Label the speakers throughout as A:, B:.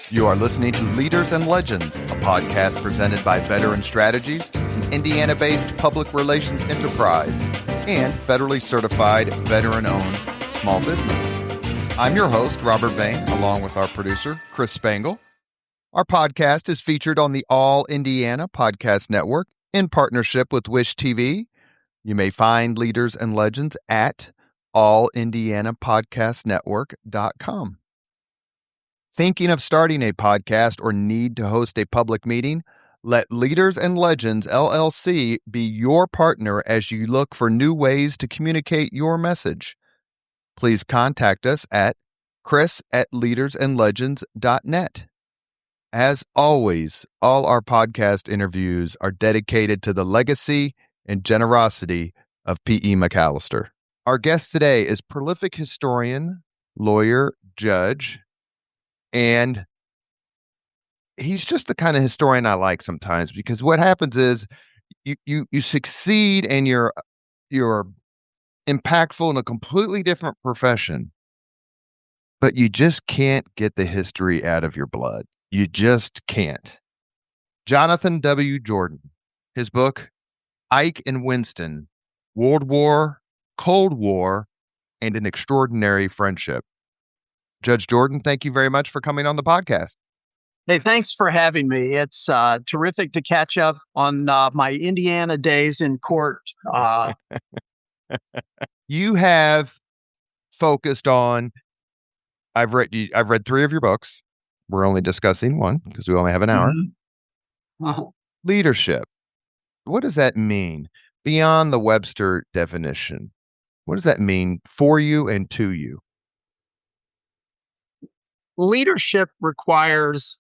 A: You are listening to Leaders and Legends, a podcast presented by Veteran Strategies, an Indiana-based public relations enterprise, and federally certified veteran-owned small business. I'm your host, Robert Bain, along with our producer, Chris Spangle. Our podcast is featured on the All Indiana Podcast Network in partnership with Wish TV. You may find Leaders and Legends at allindianapodcastnetwork.com. Thinking of starting a podcast or need to host a public meeting? Let Leaders and Legends LLC be your partner as you look for new ways to communicate your message. Please contact us at chris@leadersandlegends.net. As always, all our podcast interviews are dedicated to the legacy and generosity of P.E. McAllister. Our guest today is prolific historian, lawyer, judge, and he's just the kind of historian I like sometimes, because what happens is you succeed and you're impactful in a completely different profession, but you just can't get the history out of your blood. You just can't. Jonathan W. Jordan, his book, Ike and Winston, World War, Cold War, and an Extraordinary Friendship. Judge Jordan, thank you very much for coming on the podcast.
B: Hey, thanks for having me. It's terrific to catch up on my Indiana days in court.
A: You have focused on, I've read three of your books. We're only discussing one because we only have an hour.
B: Mm-hmm. Uh-huh.
A: Leadership. What does that mean beyond the Webster definition? What does that mean for you and to you?
B: Leadership requires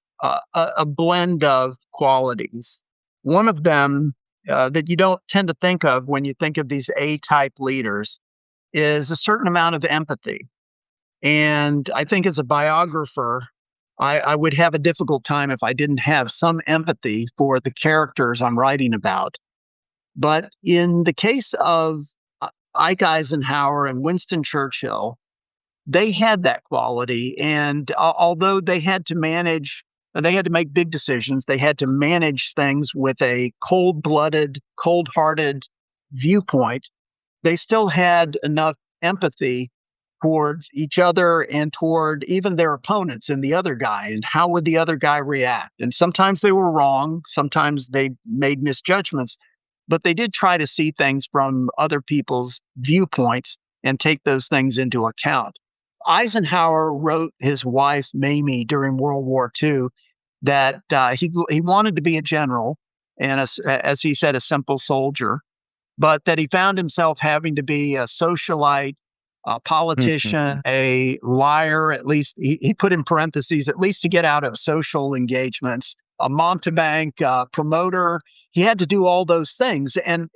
B: a blend of qualities. One of them that you don't tend to think of when you think of these A-type leaders is a certain amount of empathy. And I think as a biographer, I would have a difficult time if I didn't have some empathy for the characters I'm writing about. But in the case of Ike Eisenhower and Winston Churchill, they had that quality. And although they had to make big decisions, they had to manage things with a cold-blooded, cold-hearted viewpoint, they still had enough empathy toward each other and toward even their opponents and the other guy, and how would the other guy react. And sometimes they were wrong, sometimes they made misjudgments, but they did try to see things from other people's viewpoints and take those things into account. Eisenhower wrote his wife, Mamie, during World War II, that he wanted to be a general and, as he said, a simple soldier, but that he found himself having to be a socialite, a politician, a liar, at least he put in parentheses, at least to get out of social engagements, a mountebank, promoter. He had to do all those things. And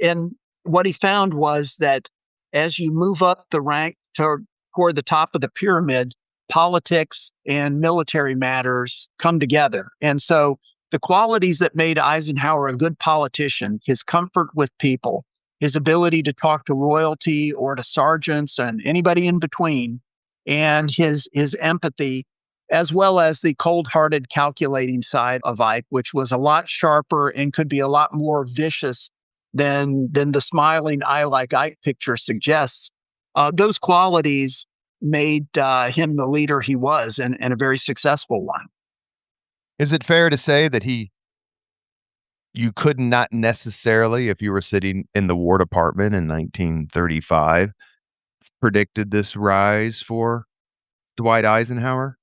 B: what he found was that as you move up the rank toward the top of the pyramid, politics and military matters come together. And so the qualities that made Eisenhower a good politician, his comfort with people, his ability to talk to royalty or to sergeants and anybody in between, and his empathy, as well as the cold-hearted, calculating side of Ike, which was a lot sharper and could be a lot more vicious than the smiling eye like Ike picture suggests. Those qualities made him the leader he was, and a very successful one.
A: Is it fair to say that you could not necessarily, if you were sitting in the War Department in 1935, predicted this rise for Dwight Eisenhower?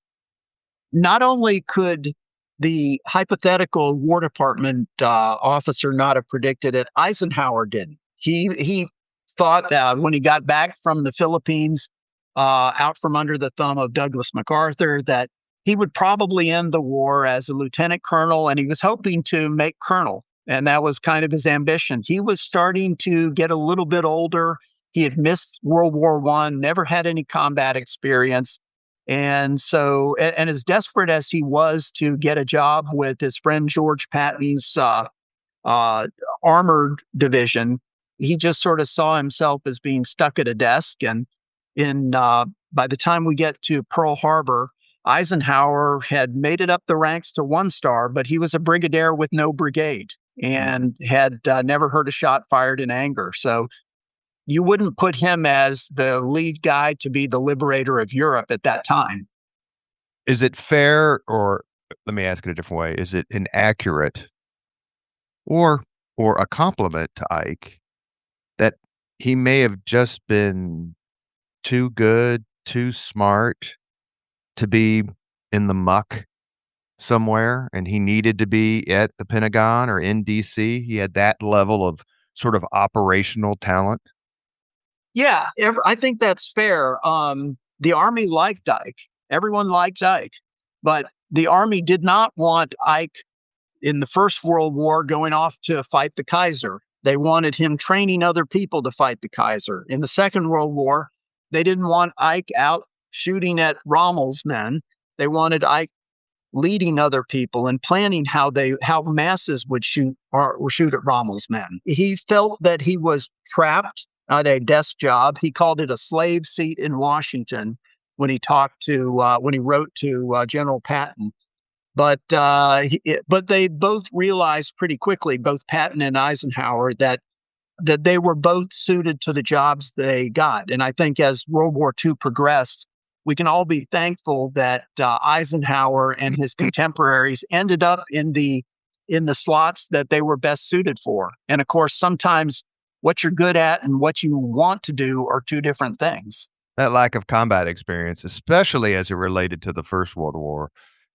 B: Not only could the hypothetical War Department officer not have predicted it, Eisenhower didn't. He thought when he got back from the Philippines, out from under the thumb of Douglas MacArthur, that he would probably end the war as a lieutenant colonel, and he was hoping to make colonel. And that was kind of his ambition. He was starting to get a little bit older. He had missed World War I, never had any combat experience. And so, and as desperate as he was to get a job with his friend George Patton's armored division, he just sort of saw himself as being stuck at a desk. And by the time we get to Pearl Harbor, Eisenhower had made it up the ranks to 1 star, but he was a brigadier with no brigade and had never heard a shot fired in anger. So you wouldn't put him as the lead guy to be the liberator of Europe at that time.
A: Is it fair, or let me ask it a different way, is it inaccurate or a compliment to Ike that he may have just been too good, too smart to be in the muck somewhere, and he needed to be at the Pentagon or in DC? He had that level of sort of operational talent.
B: Yeah, I think that's fair. The Army liked Ike. Everyone liked Ike. But the Army did not want Ike in the First World War going off to fight the Kaiser. They wanted him training other people to fight the Kaiser. In the Second World War, they didn't want Ike out shooting at Rommel's men. They wanted Ike leading other people and planning how masses would shoot at Rommel's men. He felt that he was trapped at a desk job. He called it a slave seat in Washington when he wrote to General Patton. But they both realized pretty quickly, both Patton and Eisenhower, that they were both suited to the jobs they got. And I think as World War II progressed, we can all be thankful that Eisenhower and his contemporaries ended up in the slots that they were best suited for. And of course, sometimes what you're good at and what you want to do are two different things.
A: That lack of combat experience, especially as it related to the First World War,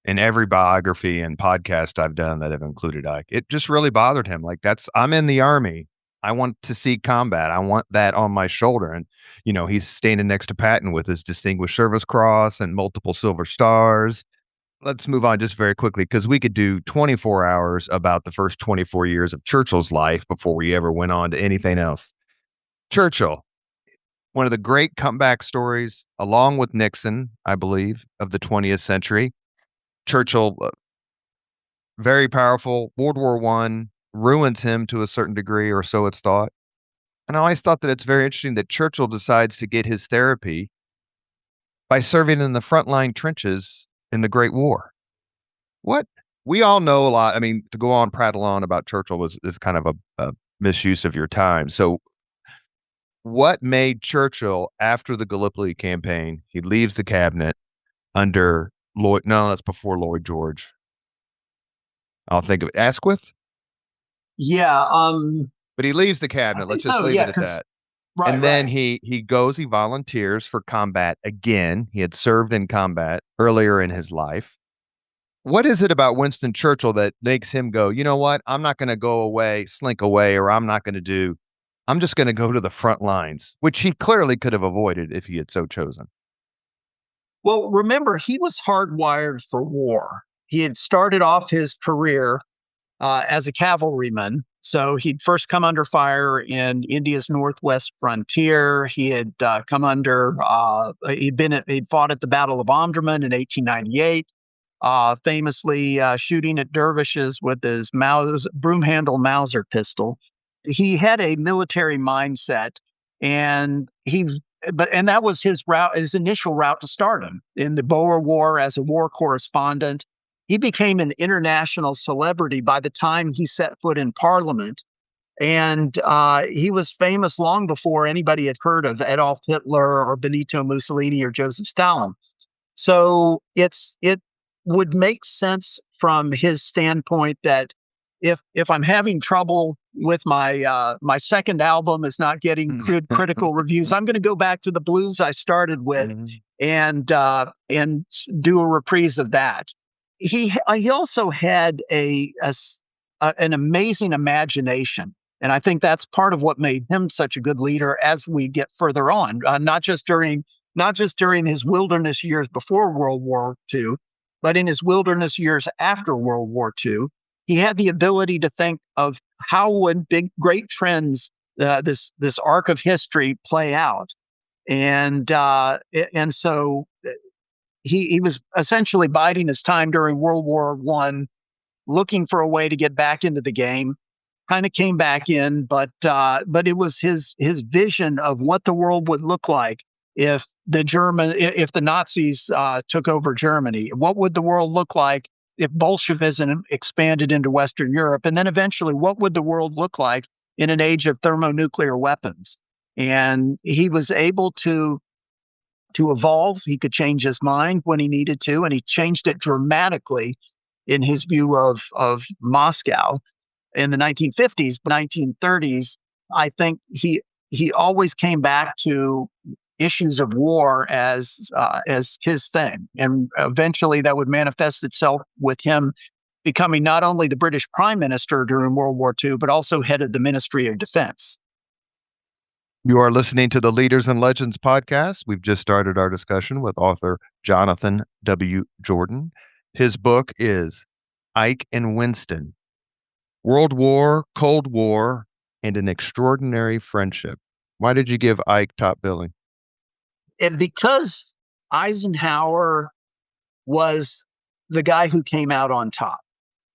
A: in every biography and podcast I've done that have included Ike, it just really bothered him. Like, I'm in the Army. I want to see combat. I want that on my shoulder. And, he's standing next to Patton with his Distinguished Service Cross and multiple Silver Stars. Let's move on just very quickly, because we could do 24 hours about the first 24 years of Churchill's life before we ever went on to anything else. Churchill, one of the great comeback stories, along with Nixon, I believe, of the 20th century. Churchill, very powerful. World War I ruins him to a certain degree, or so it's thought. And I always thought that it's very interesting that Churchill decides to get his therapy by serving in the frontline trenches in the Great War. What? We all know a lot. I mean, to go on, prattle on about Churchill is kind of a misuse of your time. So what made Churchill, after the Gallipoli campaign, he leaves the cabinet under Lloyd? No, that's before Lloyd George. I'll think of Asquith.
B: Yeah.
A: But he leaves the cabinet. Let's just leave it at that.
B: Right,
A: and then he volunteers for combat again. He had served in combat earlier in his life. What is it about Winston Churchill that makes him go, you know what? I'm not going to go away, slink away, or I'm just going to go to the front lines, which he clearly could have avoided if he had so chosen.
B: Well, remember, he was hardwired for war. He had started off his career as a cavalryman. So he'd first come under fire in India's northwest frontier. He had he'd fought at the Battle of Omdurman in 1898, famously shooting at dervishes with his broom-handle Mauser pistol. He had a military mindset, and that was his initial route to stardom. In the Boer War, as a war correspondent, he became an international celebrity by the time he set foot in Parliament. And he was famous long before anybody had heard of Adolf Hitler or Benito Mussolini or Joseph Stalin. So it would make sense from his standpoint that if I'm having trouble with my second album is not getting good critical reviews, I'm going to go back to the blues I started with and do a reprise of that. He also had an amazing imagination, and I think that's part of what made him such a good leader as we get further on. Not just during his wilderness years before World War II, but in his wilderness years after World War II, he had the ability to think of how would great trends, this arc of history, play out, and so. He was essentially biding his time during World War I, looking for a way to get back into the game. Kind of came back in, but it was his vision of what the world would look like if the Nazis took over Germany? What would the world look like if Bolshevism expanded into Western Europe? And then eventually, what would the world look like in an age of thermonuclear weapons? And he was able to evolve. He could change his mind when he needed to, and he changed it dramatically in his view of Moscow in the 1950s, 1930s. I think he always came back to issues of war as his thing, and eventually that would manifest itself with him becoming not only the British Prime Minister during World War II, but also head of the Ministry of Defense.
A: You are listening to the Leaders and Legends podcast. We've just started our discussion with author Jonathan W. Jordan. His book is Ike and Winston, World War, Cold War, and an Extraordinary Friendship. Why did you give Ike top billing?
B: And because Eisenhower was the guy who came out on top.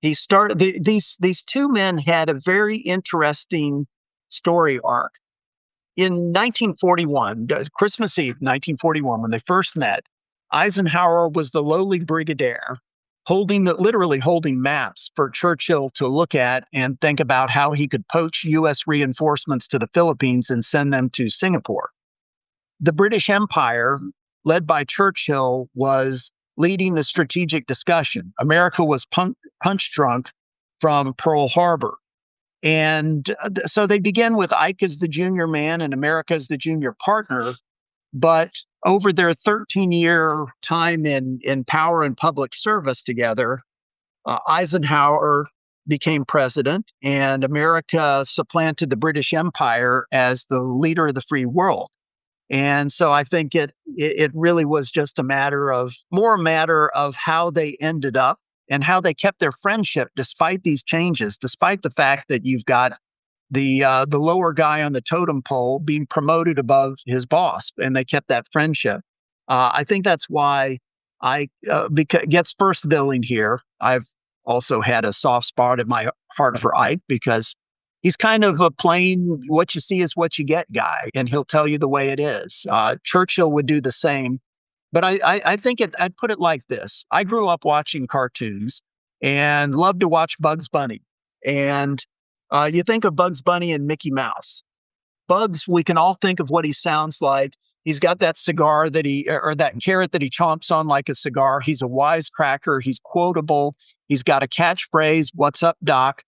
B: He started these two men had a very interesting story arc. In 1941, Christmas Eve, 1941, when they first met, Eisenhower was the lowly brigadier literally holding maps for Churchill to look at and think about how he could poach U.S. reinforcements to the Philippines and send them to Singapore. The British Empire, led by Churchill, was leading the strategic discussion. America was punch drunk from Pearl Harbor. And so they began with Ike as the junior man and America as the junior partner. But over their 13-year time in power and public service together, Eisenhower became president and America supplanted the British Empire as the leader of the free world. And so I think it really was just a matter of how they ended up and how they kept their friendship despite these changes, despite the fact that you've got the lower guy on the totem pole being promoted above his boss, and they kept that friendship. I think that's why I gets first billing here. I've also had a soft spot in my heart for Ike because he's kind of a plain what you see is what you get guy, and he'll tell you the way it is. Churchill would do the same. But I think I'd put it like this. I grew up watching cartoons and loved to watch Bugs Bunny. And you think of Bugs Bunny and Mickey Mouse. Bugs, we can all think of what he sounds like. He's got that cigar or that carrot that he chomps on like a cigar. He's a wisecracker. He's quotable. He's got a catchphrase, "What's up, Doc?"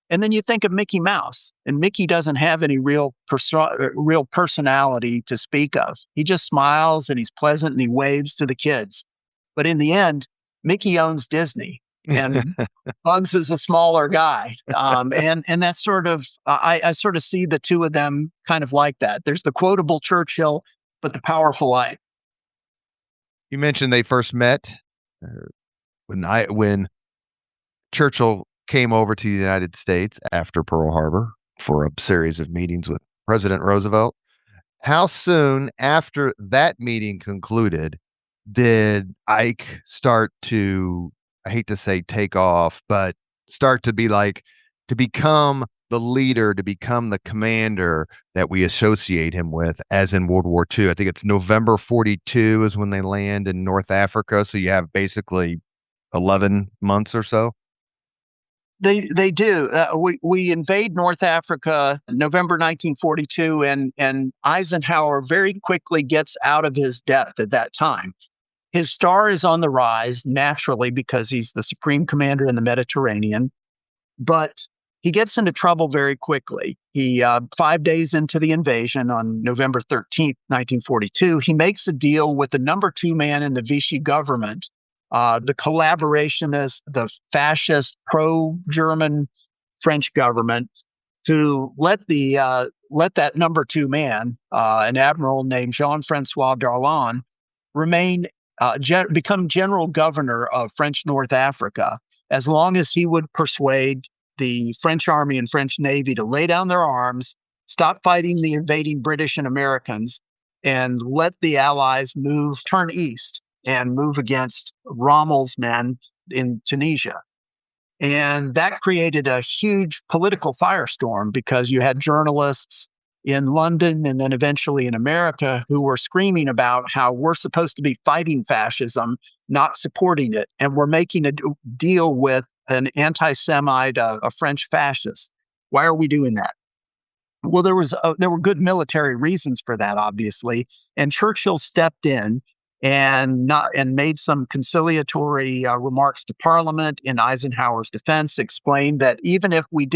B: And then you think of Mickey Mouse, and Mickey doesn't have any real personality to speak of. He just smiles and he's pleasant and he waves to the kids. But in the end, Mickey owns Disney, and Bugs is a smaller guy. And that's sort of I sort of see the two of them kind of like that. There's the quotable Churchill, but the powerful Ike.
A: You mentioned they first met when Churchill came over to the United States after Pearl Harbor for a series of meetings with President Roosevelt. How soon after that meeting concluded did Ike start to, I hate to say take off, but start to become the leader, to become the commander that we associate him with as in World War II? I think it's November 42 is when they land in North Africa. So you have basically 11 months or so.
B: They do. We invade North Africa November 1942, and Eisenhower very quickly gets out of his depth at that time. His star is on the rise naturally because he's the supreme commander in the Mediterranean, but he gets into trouble very quickly. 5 days into the invasion on November 13th, 1942, he makes a deal with the number two man in the Vichy government, the collaborationist, the fascist, pro-German French government, who let that number two man, an admiral named Jean-Francois Darlan, become general governor of French North Africa, as long as he would persuade the French army and French navy to lay down their arms, stop fighting the invading British and Americans, and let the Allies turn east and move against Rommel's men in Tunisia. And that created a huge political firestorm because you had journalists in London and then eventually in America who were screaming about how we're supposed to be fighting fascism, not supporting it. And we're making a deal with an anti-Semite, a French fascist. Why are we doing that? Well, there were good military reasons for that, obviously, and Churchill stepped in and made some conciliatory remarks to Parliament in Eisenhower's defense, explained that even if we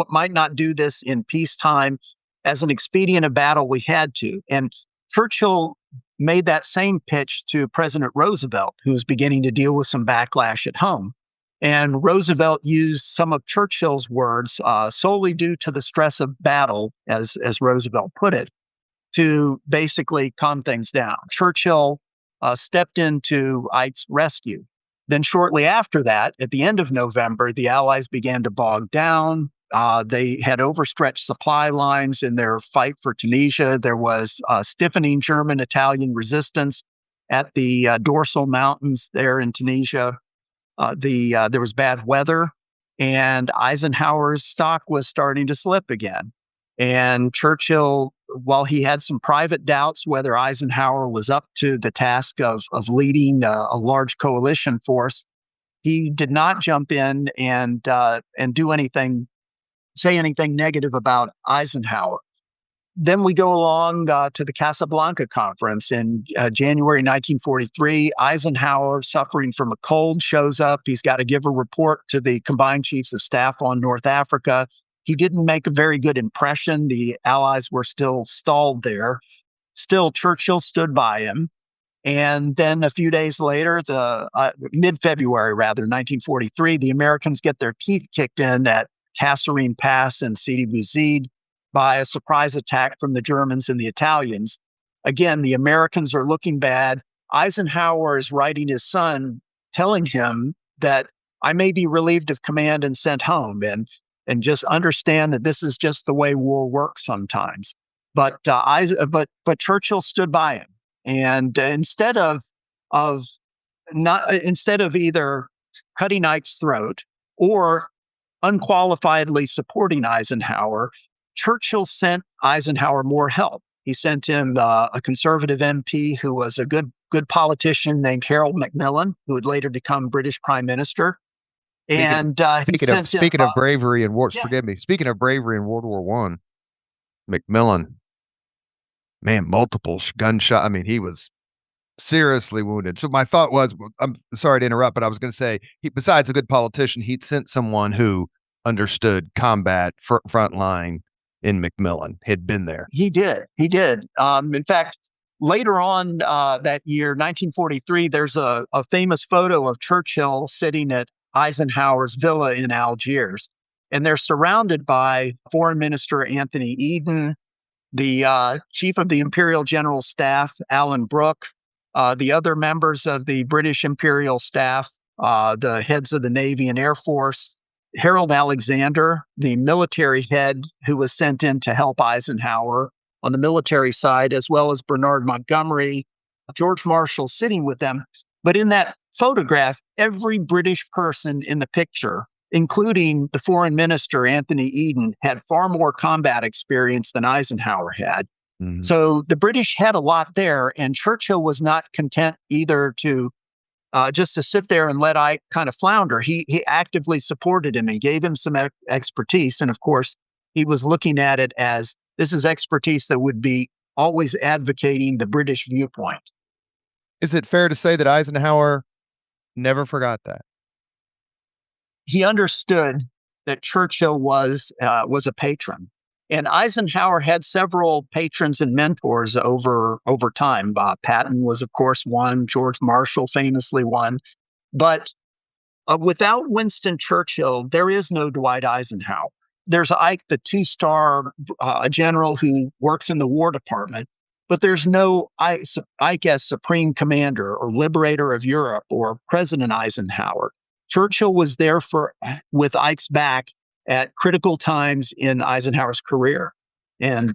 B: might not do this in peacetime as an expedient of battle, we had to. And Churchill made that same pitch to President Roosevelt, who was beginning to deal with some backlash at home. And Roosevelt used some of Churchill's words solely due to the stress of battle, as Roosevelt put it, to basically calm things down. Churchill stepped into Ike's rescue. Then shortly after that, at the end of November, the Allies began to bog down. They had overstretched supply lines in their fight for Tunisia. There was stiffening German-Italian resistance at the Dorsal Mountains there in Tunisia. There was bad weather, and Eisenhower's stock was starting to slip again. And Churchill, while he had some private doubts whether Eisenhower was up to the task of leading a large coalition force, he did not jump in and say anything negative about Eisenhower. Then we go along to the Casablanca Conference in January 1943. Eisenhower, suffering from a cold, shows up. He's got to give a report to the Combined Chiefs of Staff on North Africa. He didn't make a very good impression. The Allies were still stalled there. Still, Churchill stood by him. And then a few days later, mid-February, 1943, the Americans get their teeth kicked in at Kasserine Pass and Sidi Bouzid by a surprise attack from the Germans and the Italians. Again, the Americans are looking bad. Eisenhower is writing his son, telling him that I may be relieved of command and sent home, and just understand that this is just the way war works sometimes. But Churchill stood by him, and instead of either cutting Ike's throat or unqualifiedly supporting Eisenhower, Churchill sent Eisenhower more help. He sent him a conservative MP who was a good politician named Harold Macmillan, who would later become British Prime Minister.
A: Speaking of bravery in war, forgive me. Speaking of bravery in World War One, Macmillan, man, multiple gunshot. I mean, he was seriously wounded. So my thought was, I'm sorry to interrupt, but I was going to say, besides a good politician, he'd sent someone who understood combat front line in Macmillan, had been there.
B: He did. In fact, later on that year, 1943, there's a famous photo of Churchill sitting at Eisenhower's villa in Algiers, and they're surrounded by Foreign Minister Anthony Eden, the Chief of the Imperial General Staff, Alan Brooke, the other members of the British Imperial Staff, the heads of the Navy and Air Force, Harold Alexander, the military head who was sent in to help Eisenhower on the military side, as well as Bernard Montgomery, George Marshall sitting with them. But in that photograph, every British person in the picture, including the foreign minister, Anthony Eden, had far more combat experience than Eisenhower had. Mm-hmm. So the British had a lot there, and Churchill was not content either to just to sit there and let Ike kind of flounder. He actively supported him and gave him some expertise. And of course, he was looking at it as this is expertise that would be always advocating the British viewpoint.
A: Is it fair to say that Eisenhower never forgot that?
B: He understood that Churchill was a patron. And Eisenhower had several patrons and mentors over time. Patton was, of course, one. George Marshall famously one. But without Winston Churchill, there is no Dwight Eisenhower. There's Ike, the two-star general who works in the War Department, but there's no Ike as Supreme Commander or Liberator of Europe or President Eisenhower. Churchill was there with Ike's back at critical times in Eisenhower's career. And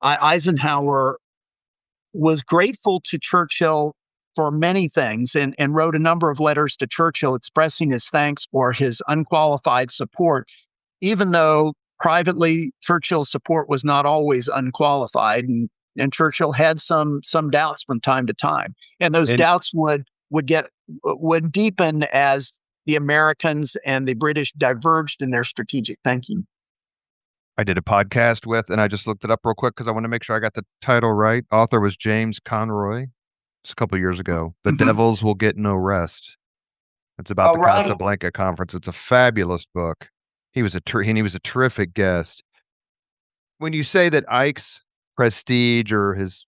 B: Eisenhower was grateful to Churchill for many things and wrote a number of letters to Churchill expressing his thanks for his unqualified support, even though privately, Churchill's support was not always unqualified, and Churchill had some doubts from time to time, and those
A: And
B: doubts would deepen as the Americans and the British diverged in their strategic thinking.
A: I did a podcast with, and I just looked it up real quick because I want to make sure I got the title right. Author was James Conroy. It's a couple years ago. The
B: Mm-hmm.
A: Devils Will Get No Rest. It's about the
B: Right.
A: Casablanca conference. It's a fabulous book. He was a terrific guest. When you say that Ike's prestige or his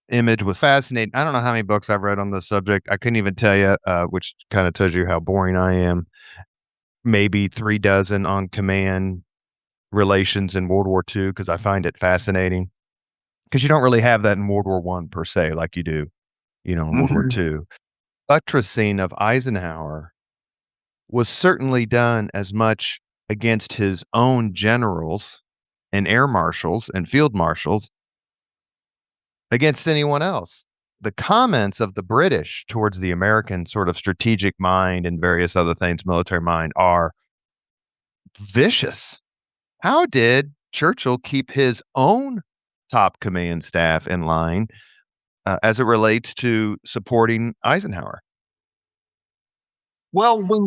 A: image was fascinating, I don't know how many books I've read on this subject. I couldn't even tell you, which kind of tells you how boring I am. Maybe 36 on command relations in World War II because I find it fascinating. Because you don't really have that in World War I per se, like you do, in World War
B: Mm-hmm.
A: II. Buttressing of Eisenhower was certainly done as much against his own generals and air marshals and field marshals against anyone else. The comments of the British towards the American sort of strategic mind and various other things, military mind, are vicious. How did Churchill keep his own top command staff in line as it relates to supporting Eisenhower?
B: Well, when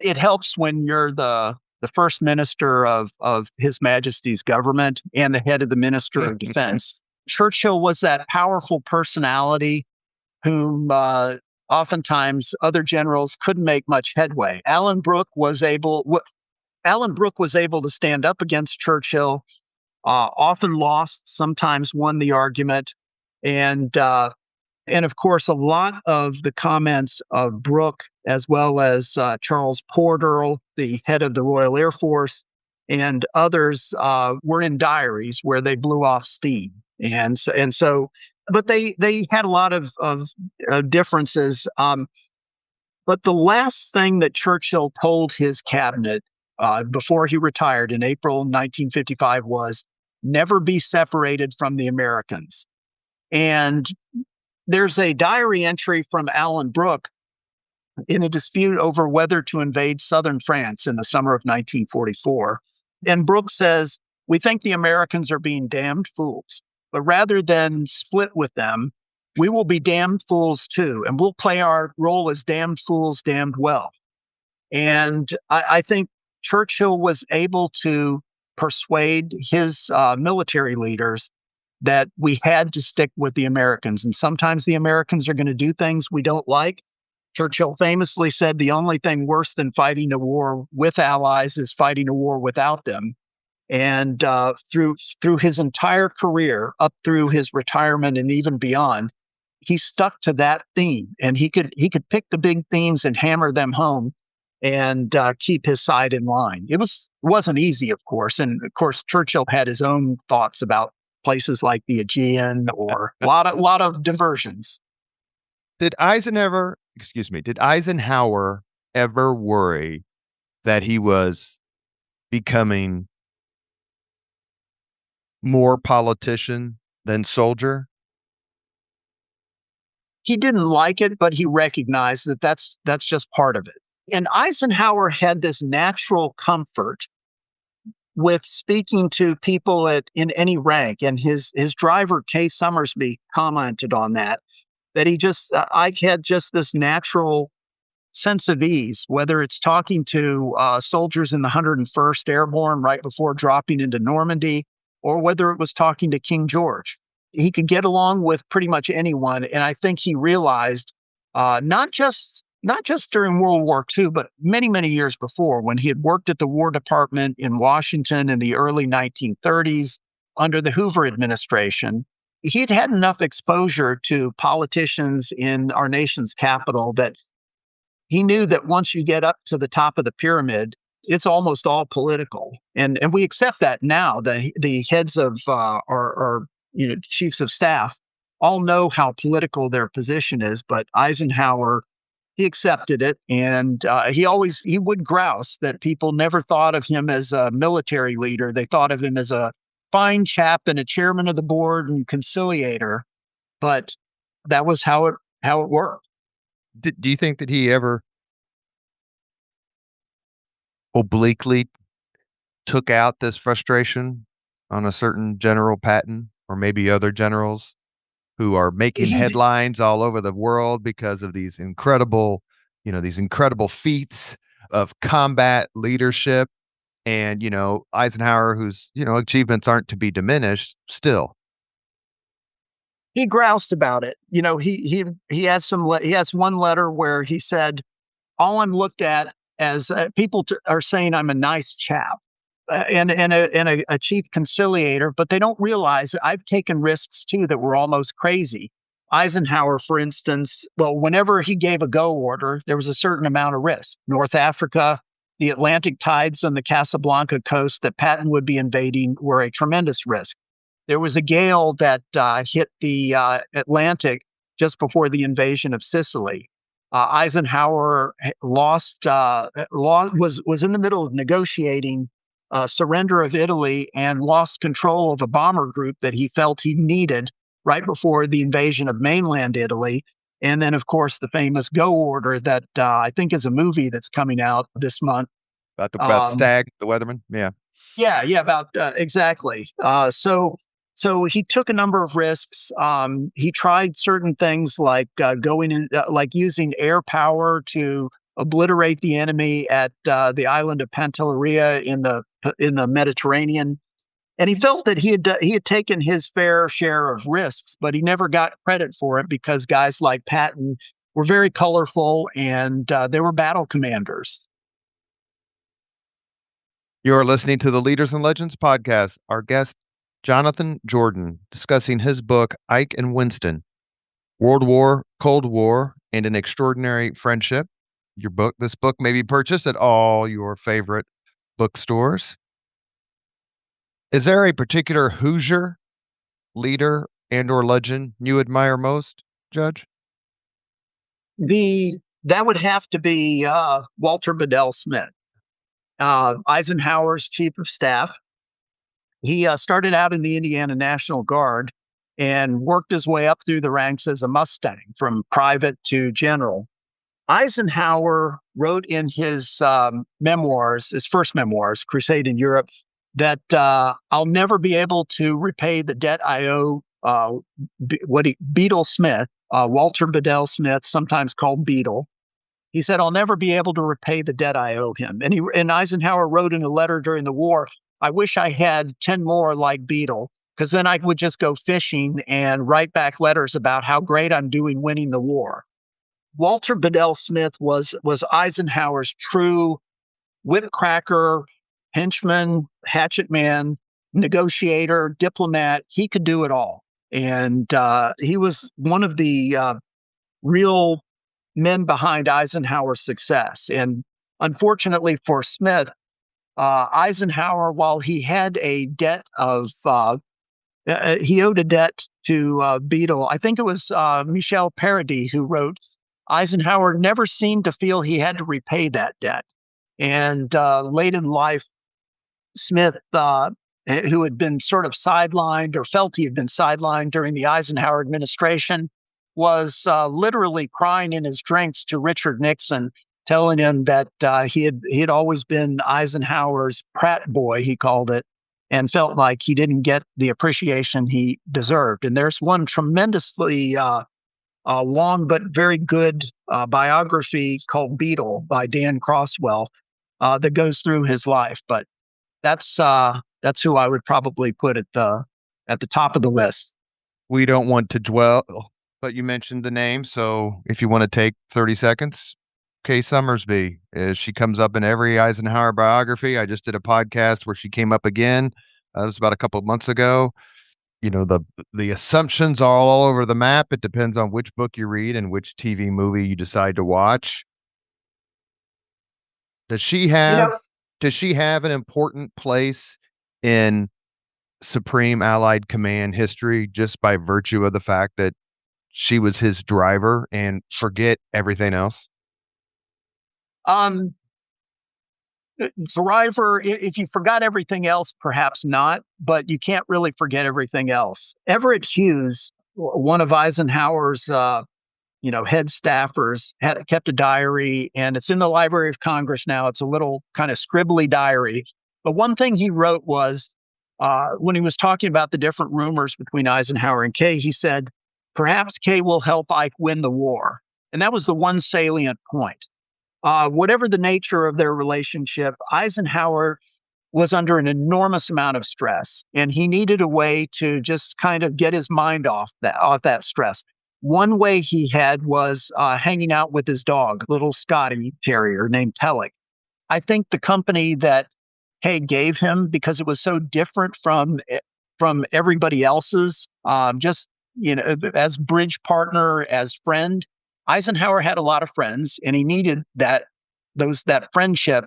B: it helps when you're the first minister of His Majesty's government and the head of the Minister of Defense. Churchill was that powerful personality whom oftentimes other generals couldn't make much headway. Alan Brooke was able to stand up against Churchill, often lost, sometimes won the argument, and of course, a lot of the comments of Brooke, as well as Charles Porter, the head of the Royal Air Force, and others were in diaries where they blew off steam. But they had a lot of differences. But the last thing that Churchill told his cabinet before he retired in April 1955 was never be separated from the Americans. And there's a diary entry from Alan Brooke in a dispute over whether to invade southern France in the summer of 1944. And Brooke says, "We think the Americans are being damned fools, but rather than split with them, we will be damned fools too, and we'll play our role as damned fools damned well." And I think Churchill was able to persuade his military leaders that we had to stick with the Americans. And sometimes the Americans are going to do things we don't like. Churchill famously said the only thing worse than fighting a war with allies is fighting a war without them. And through his entire career, up through his retirement and even beyond, he stuck to that theme, and he could pick the big themes and hammer them home and keep his side in line. Wasn't easy, of course, and of course Churchill had his own thoughts about places like the Aegean or a lot of diversions.
A: Did Eisenhower ever worry that he was becoming more politician than soldier?
B: He didn't like it, but he recognized that that's just part of it. And Eisenhower had this natural comfort with speaking to people in any rank. And his driver, Kay Summersby, commented on that Ike had just this natural sense of ease, whether it's talking to soldiers in the 101st Airborne right before dropping into Normandy, or whether it was talking to King George. He could get along with pretty much anyone. And I think he realized not just during World War II, but many, many years before, when he had worked at the War Department in Washington in the early 1930s under the Hoover administration, he'd had enough exposure to politicians in our nation's capital that he knew that once you get up to the top of the pyramid, it's almost all political. And we accept that now. The heads of our chiefs of staff all know how political their position is, but Eisenhower, he accepted it, and he would grouse that people never thought of him as a military leader. They thought of him as a fine chap and a chairman of the board and conciliator, but that was how it worked.
A: Do you think that he ever obliquely took out this frustration on a certain General Patton or maybe other generals who are making
B: He
A: headlines all over the world because of these incredible feats of combat leadership. And, Eisenhower, whose, achievements aren't to be diminished still.
B: he groused about it. He has he has one letter where he said, "All I'm looked at as people are saying I'm a nice chap and a chief conciliator, but they don't realize that I've taken risks too that were almost crazy." Eisenhower, for instance, well, whenever he gave a go order, there was a certain amount of risk. North Africa, the Atlantic tides on the Casablanca coast that Patton would be invading were a tremendous risk. There was a gale that hit the Atlantic just before the invasion of Sicily. Eisenhower was in the middle of negotiating surrender of Italy and lost control of a bomber group that he felt he needed right before the invasion of mainland Italy. And then, of course, the famous Go Order that I think is a movie that's coming out this month.
A: About
B: Um,
A: Stag, the weatherman. Yeah.
B: yeah, about exactly. So he took a number of risks. He tried certain things like going in, like using air power to obliterate the enemy at the island of Pantelleria in the Mediterranean. And he felt that he had taken his fair share of risks, but he never got credit for it because guys like Patton were very colorful and they were battle commanders.
A: You're listening to the Leaders and Legends podcast. Our guest, Jonathan Jordan, discussing his book, Ike and Winston, World War, Cold War, and an Extraordinary Friendship. This book may be purchased at all your favorite bookstores. Is there a particular Hoosier leader and or legend you admire most, Judge?
B: That would have to be Walter Bedell Smith, Eisenhower's chief of staff. He started out in the Indiana National Guard and worked his way up through the ranks as a Mustang from private to general. Eisenhower wrote in his memoirs, his first memoirs, Crusade in Europe, that I'll never be able to repay the debt I owe Beadle Smith, Walter Bedell Smith, sometimes called Beadle. He said, I'll never be able to repay the debt I owe him. And Eisenhower wrote in a letter during the war, I wish I had 10 more like Beadle, because then I would just go fishing and write back letters about how great I'm doing winning the war. Walter Bedell Smith was Eisenhower's true whipcracker, henchman, hatchet man, negotiator, diplomat. He could do it all. And he was one of the real men behind Eisenhower's success. And unfortunately for Smith, Eisenhower, while he had a debt of, he owed a debt to Beadle. I think it was Michel Paradis who wrote, Eisenhower never seemed to feel he had to repay that debt. And late in life, Smith, who had been sort of sidelined or felt he had been sidelined during the Eisenhower administration, was literally crying in his drinks to Richard Nixon, telling him that he had always been Eisenhower's Pratt boy, he called it, and felt like he didn't get the appreciation he deserved. And there's one tremendously long but very good biography called Beadle by Dan Crosswell that goes through his life. But that's who I would probably put at the top of the list.
A: We don't want to dwell, but you mentioned the name, so if you want to take 30 seconds, Kay Summersby. She comes up in every Eisenhower biography. I just did a podcast where she came up again. It was about a couple of months ago. The assumptions are all over the map. It depends on which book you read and which TV movie you decide to watch. Does she have an important place in Supreme Allied Command history just by virtue of the fact that she was his driver and forget everything else?
B: Driver, if you forgot everything else, perhaps not, but you can't really forget everything else. Everett Hughes, one of Eisenhower's head staffers had kept a diary, and it's in the Library of Congress now. It's a little kind of scribbly diary. But one thing he wrote was when he was talking about the different rumors between Eisenhower and Kay, he said, perhaps Kay will help Ike win the war. And that was the one salient point. Whatever the nature of their relationship, Eisenhower was under an enormous amount of stress, and he needed a way to just kind of get his mind off that stress. One way he had was hanging out with his dog, little Scotty Terrier named Telek. I think the company that Hay gave him, because it was so different from everybody else's, just as bridge partner, as friend. Eisenhower had a lot of friends, and he needed that friendship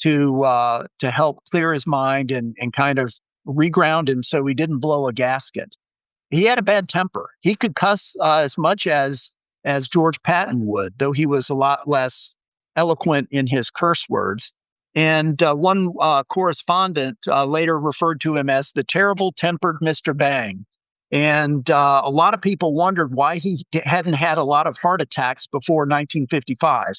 B: to help clear his mind and kind of reground him so he didn't blow a gasket. He had a bad temper. He could cuss as much as George Patton would, though he was a lot less eloquent in his curse words. And one correspondent later referred to him as the terrible-tempered Mr. Bang. And a lot of people wondered why he hadn't had a lot of heart attacks before 1955.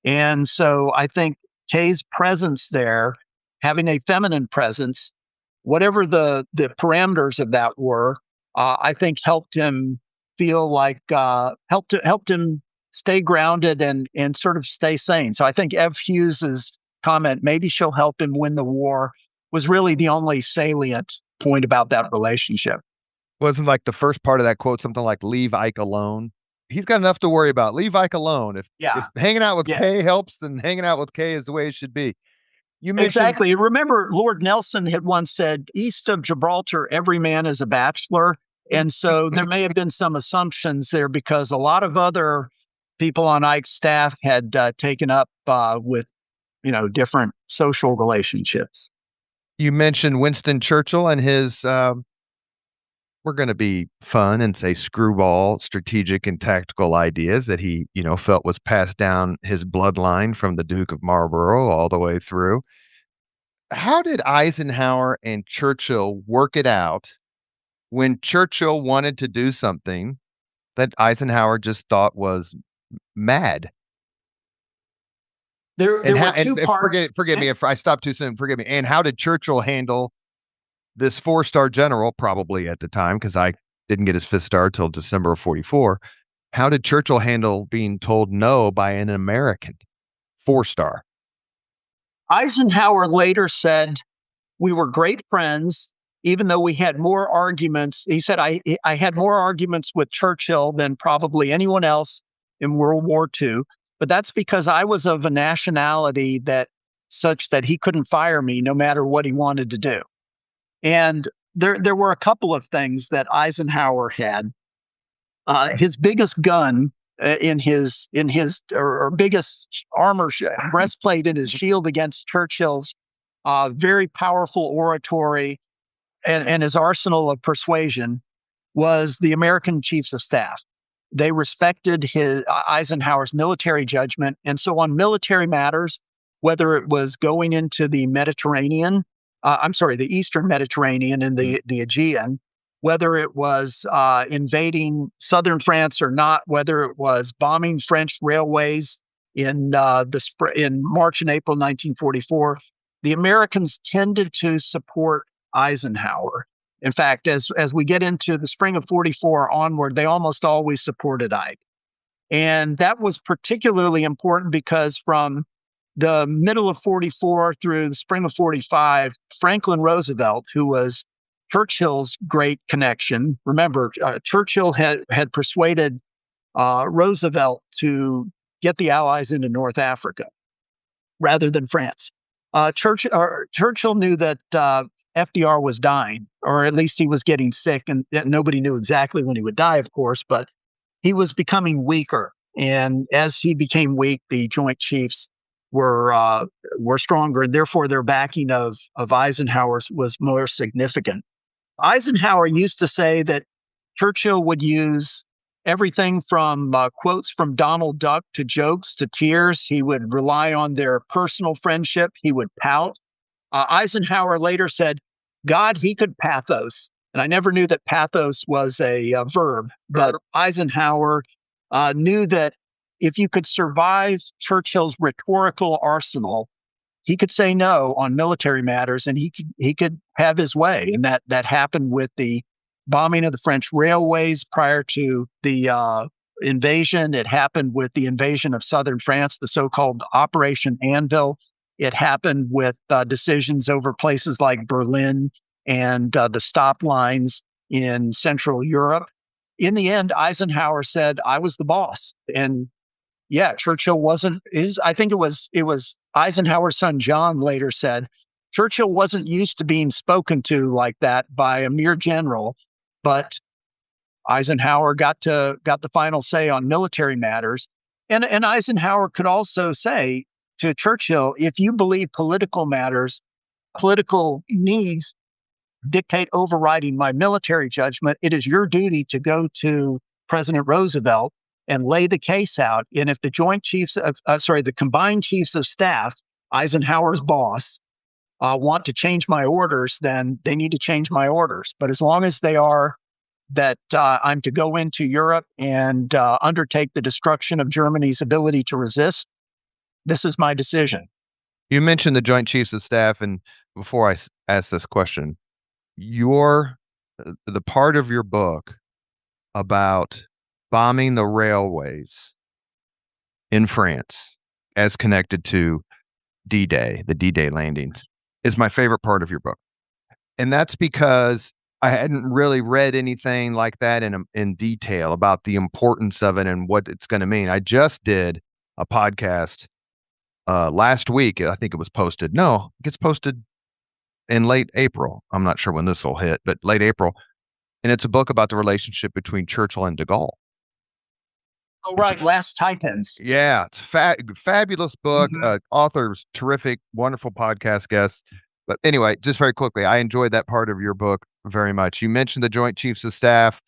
B: And so I think Kay's presence there, having a feminine presence, whatever the parameters of that were, I think helped him feel like helped him stay grounded and sort of stay sane. So I think Ev Hughes's comment, maybe she'll help him win the war, was really the only salient point about that relationship.
A: Wasn't like the first part of that quote something like "Leave Ike alone"? He's got enough to worry about. Leave Ike alone. If hanging out with Kay helps, then hanging out with Kay is the way it should be. You mentioned
B: exactly. Remember, Lord Nelson had once said, "East of Gibraltar, every man is a bachelor." And so there may have been some assumptions there because a lot of other people on Ike's staff had taken up with, different social relationships.
A: You mentioned Winston Churchill and his, we're going to be fun and say screwball strategic and tactical ideas that he, felt was passed down his bloodline from the Duke of Marlborough all the way through. How did Eisenhower and Churchill work it out when Churchill wanted to do something that Eisenhower just thought was mad?
B: There were two parts.
A: Forgive me if I stopped too soon. Forgive me. And how did Churchill handle this 4-star general, probably at the time, because I didn't get his 5th star till December of 44. How did Churchill handle being told no by an American 4-star?
B: Eisenhower later said, we were great friends, even though we had more arguments. He said, I had more arguments with Churchill than probably anyone else in World War II. But that's because I was of a nationality such that he couldn't fire me no matter what he wanted to do. And there were a couple of things that Eisenhower had. His biggest gun in his biggest armor breastplate in his shield against Churchill's very powerful oratory and his arsenal of persuasion was the American chiefs of staff. They respected Eisenhower's military judgment, and so on military matters, whether it was going into the Mediterranean. The Eastern Mediterranean and the Aegean, whether it was invading southern France or not, whether it was bombing French railways in March and April 1944, the Americans tended to support Eisenhower. In fact, as we get into the spring of 44 onward, they almost always supported Ike. And that was particularly important because from the middle of 44 through the spring of 45, Franklin Roosevelt, who was Churchill's great connection. Remember, Churchill had persuaded Roosevelt to get the Allies into North Africa rather than France. Churchill knew that FDR was dying, or at least he was getting sick, and nobody knew exactly when he would die, of course, but he was becoming weaker. And as he became weak, the Joint Chiefs were stronger, and therefore their backing of Eisenhower's was more significant. Eisenhower used to say that Churchill would use everything from quotes from Donald Duck to jokes to tears. He would rely on their personal friendship. He would pout. Eisenhower later said, God, he could pathos. And I never knew that pathos was a verb, but Eisenhower knew that if you could survive Churchill's rhetorical arsenal, he could say no on military matters, and he could have his way. And that happened with the bombing of the French railways prior to the invasion. It happened with the invasion of southern France, the so-called Operation Anvil. It happened with decisions over places like Berlin and the stop lines in Central Europe. In the end, Eisenhower said, "I was the boss," and yeah, Churchill wasn't. I think it was Eisenhower's son John later said Churchill wasn't used to being spoken to like that by a mere general, but Eisenhower got the final say on military matters. And Eisenhower could also say to Churchill, if you believe political matters, political needs dictate overriding my military judgment, it is your duty to go to President Roosevelt and lay the case out. And if the the combined chiefs of staff, Eisenhower's boss, want to change my orders, then they need to change my orders. But as long as they are that I'm to go into Europe and undertake the destruction of Germany's ability to resist, this is my decision.
A: You mentioned the Joint Chiefs of Staff, and before I ask this question, the part of your book about bombing the railways in France as connected to D-Day, the D-Day landings, is my favorite part of your book. And that's because I hadn't really read anything like that in detail about the importance of it and what it's going to mean. I just did a podcast last week. I think it was posted. No, it gets posted in late April. I'm not sure when this will hit, but late April. And it's a book about the relationship between Churchill and de Gaulle.
B: Oh, right. Last Titans.
A: Yeah. It's fabulous book.
B: Mhm.
A: Author's terrific, wonderful podcast guest. But anyway, just very quickly, I enjoyed that part of your book very much. You mentioned the Joint Chiefs of Staff.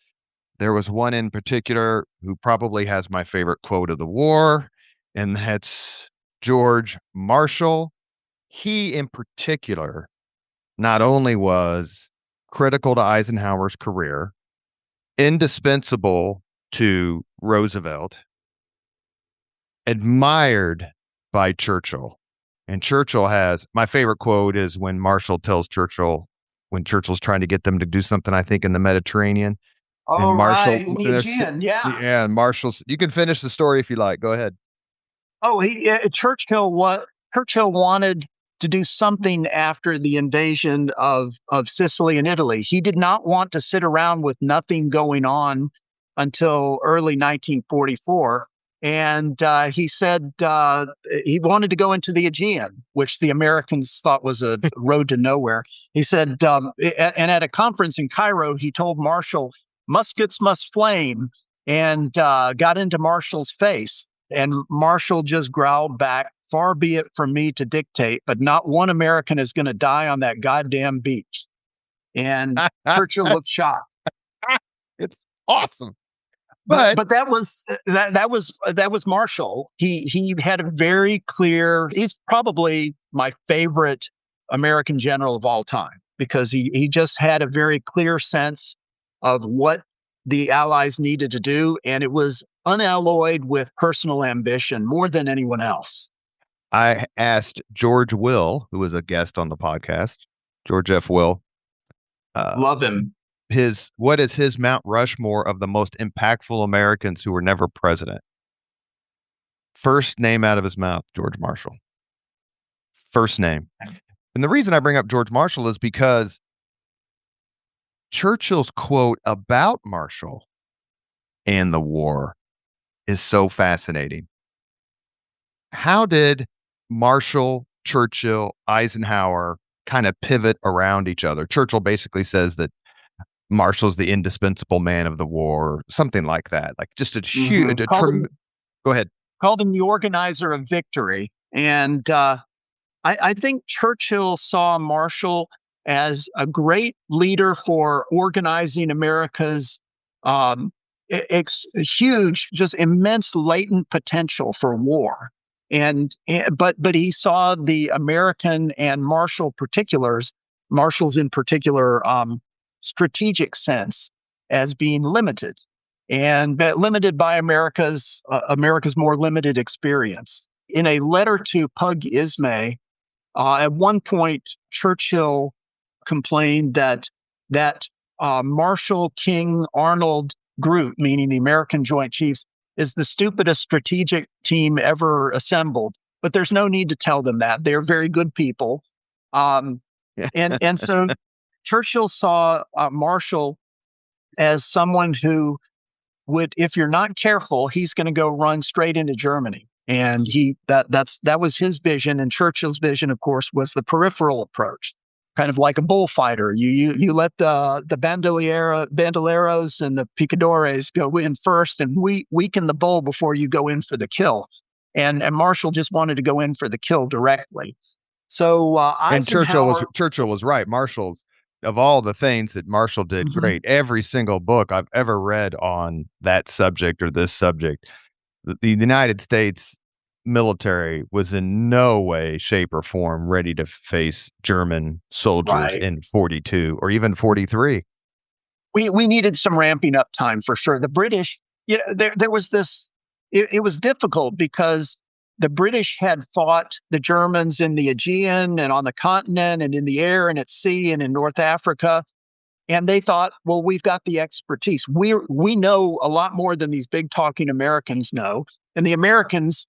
A: There was one in particular who probably has my favorite quote of the war, and that's George Marshall. He, in particular, not only was critical to Eisenhower's career, indispensable to Roosevelt, admired by Churchill. And Churchill has, my favorite quote is when Marshall tells Churchill, when Churchill's trying to get them to do something, I think, in the Mediterranean.
B: Oh,
A: And Marshall,
B: right. In the Aegean, yeah.
A: yeah, and Marshall's, you can finish the story if you like. Go ahead.
B: Oh, Churchill wanted to do something after the invasion of Sicily and Italy. He did not want to sit around with nothing going on until early 1944. And he said he wanted to go into the Aegean, which the Americans thought was a road to nowhere. He said, and at a conference in Cairo, he told Marshall, muskets must flame, and got into Marshall's face. And Marshall just growled back, far be it from me to dictate, but not one American is going to die on that goddamn beach. And Churchill looked shocked.
A: It's awesome.
B: But that was Marshall. He had a very clear. He's probably my favorite American general of all time because he just had a very clear sense of what the Allies needed to do, and it was unalloyed with personal ambition more than anyone else.
A: I asked George Will, who was a guest on the podcast, George F. Will.
B: Love him.
A: What is his Mount Rushmore of the most impactful Americans who were never president? First name out of his mouth, George Marshall. First name. And the reason I bring up George Marshall is because Churchill's quote about Marshall and the war is so fascinating. How did Marshall, Churchill, Eisenhower kind of pivot around each other? Churchill basically says that Marshall's the indispensable man of the war, something like that. Like just a huge. Go ahead.
B: Called him the organizer of victory. And I think Churchill saw Marshall as a great leader for organizing America's huge, just immense latent potential for war. But he saw the American and Marshall's in particular, strategic sense as being limited. and but limited by America's more limited experience. In a letter to Pug Ismay, at one point, Churchill complained that Marshall, King, Arnold group, meaning the American Joint Chiefs, is the stupidest strategic team ever assembled. But there's no need to tell them that. They're very good people. Um, and so Churchill saw Marshall as someone who would, if you're not careful, he's going to go run straight into Germany. And that was his vision. And Churchill's vision, of course, was the peripheral approach, kind of like a bullfighter. You let the bandoleros and the picadores go in first, and weaken the bull before you go in for the kill. And Marshall just wanted to go in for the kill directly. So
A: And
B: Eisenhower,
A: Churchill was right. Marshall, of all the things that Marshall did,
B: Mhm.
A: great. Every single book I've ever read on that subject or this subject, the United States military was in no way, shape, or form ready to face German soldiers
B: Right.
A: in 42 or even 43.
B: We needed some ramping up time for sure. The British, there was this. It was difficult because the British had fought the Germans in the Aegean and on the continent and in the air and at sea and in North Africa. And they thought, well, we've got the expertise. We know a lot more than these big talking Americans know. And the Americans,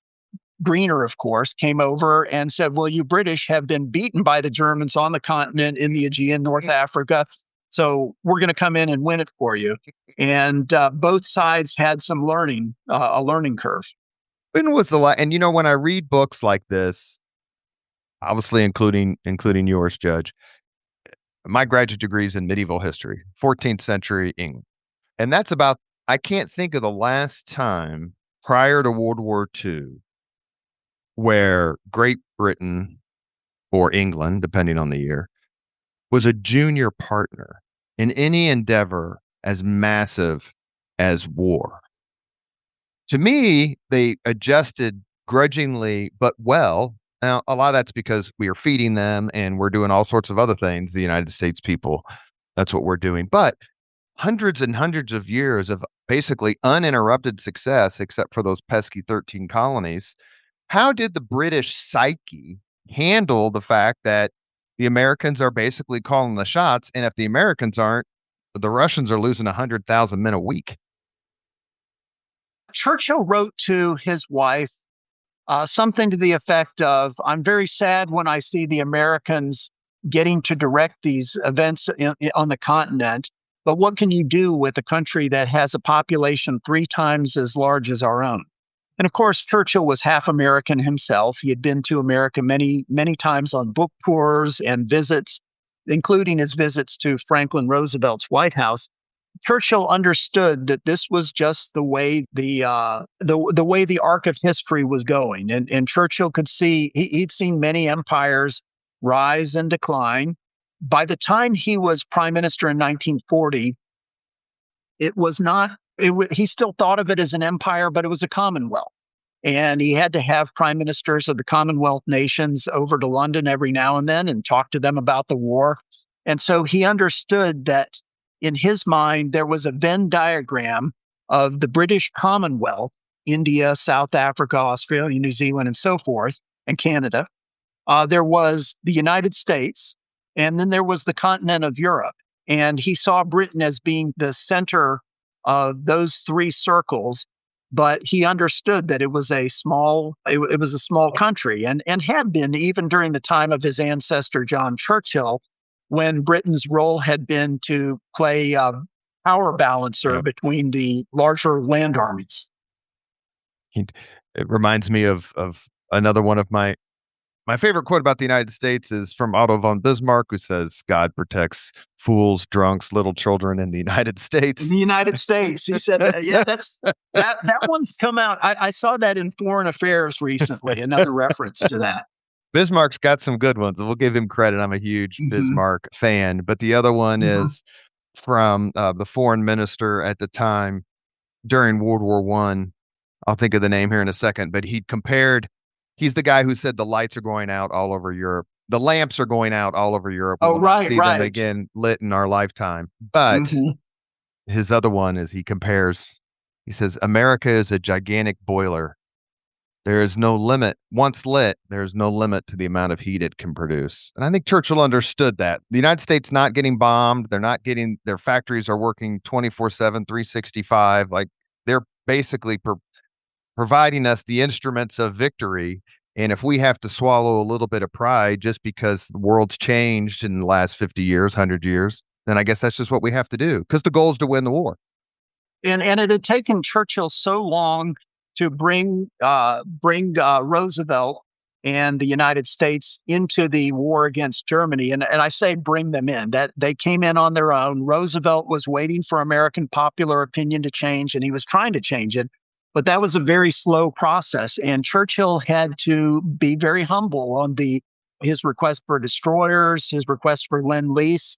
B: Greener, of course, came over and said, well, you British have been beaten by the Germans on the continent, in the Aegean, North Africa. So we're going to come in and win it for you. And both sides had some a learning curve.
A: When was the last? And when I read books like this, obviously including yours, Judge, my graduate degree is in medieval history, 14th century England. And that's about, I can't think of the last time prior to World War II where Great Britain or England, depending on the year, was a junior partner in any endeavor as massive as war. To me, they adjusted grudgingly, but well. Now, a lot of that's because we are feeding them and we're doing all sorts of other things, the United States people. That's what we're doing. But hundreds and hundreds of years of basically uninterrupted success, except for those pesky 13 colonies. How did the British psyche handle the fact that the Americans are basically calling the shots? And if the Americans aren't, the Russians are losing 100,000 men a week.
B: Churchill wrote to his wife something to the effect of, I'm very sad when I see the Americans getting to direct these events on the continent. But what can you do with a country that has a population 3 times as large as our own? And of course, Churchill was half American himself. He had been to America many, many times on book tours and visits, including his visits to Franklin Roosevelt's White House. Churchill understood that this was just the way the way the arc of history was going, and Churchill could see he'd seen many empires rise and decline. By the time he was prime minister in 1940, it was not. He still thought of it as an empire, but it was a commonwealth. And he had to have prime ministers of the Commonwealth nations over to London every now and then and talk to them about the war. And so he understood that in his mind, there was a Venn diagram of the British Commonwealth, India, South Africa, Australia, New Zealand, and so forth, and Canada. There was the United States, and then there was the continent of Europe. And he saw Britain as being the center of those 3 circles, but he understood that it was a small country, and had been even during the time of his ancestor John Churchill, when Britain's role had been to play power balancer between the larger land armies.
A: It reminds me of another one of my favorite quote about the United States is from Otto von Bismarck, who says, "God protects fools, drunks, little children in the United States."
B: In the United States, he said, "Yeah, that one's come out." I saw that in Foreign Affairs recently. Another reference to that.
A: Bismarck's got some good ones. We'll give him credit. I'm a huge Bismarck fan. But the other one is from the foreign minister at the time during World War I. I'll think of the name here in a second. But he's the guy who said the lights are going out all over Europe. The lamps are going out all over Europe. We will not see them again lit in our lifetime. But his other one is he compares He says, America is a gigantic boiler. There is no limit. Once lit, there's no limit to the amount of heat it can produce. And I think Churchill understood that. The United States not getting bombed. They're not getting, their factories are working 24/7, 365. Like they're basically providing us the instruments of victory. And if we have to swallow a little bit of pride just because the world's changed in the last 50 years, 100 years, then I guess that's just what we have to do because the goal is to win the war.
B: And it had taken Churchill so long to bring Roosevelt and the United States into the war against Germany. And I say bring them in, that they came in on their own. Roosevelt was waiting for American popular opinion to change, and he was trying to change it. But that was a very slow process. And Churchill had to be very humble on his request for destroyers, his request for Lend-Lease.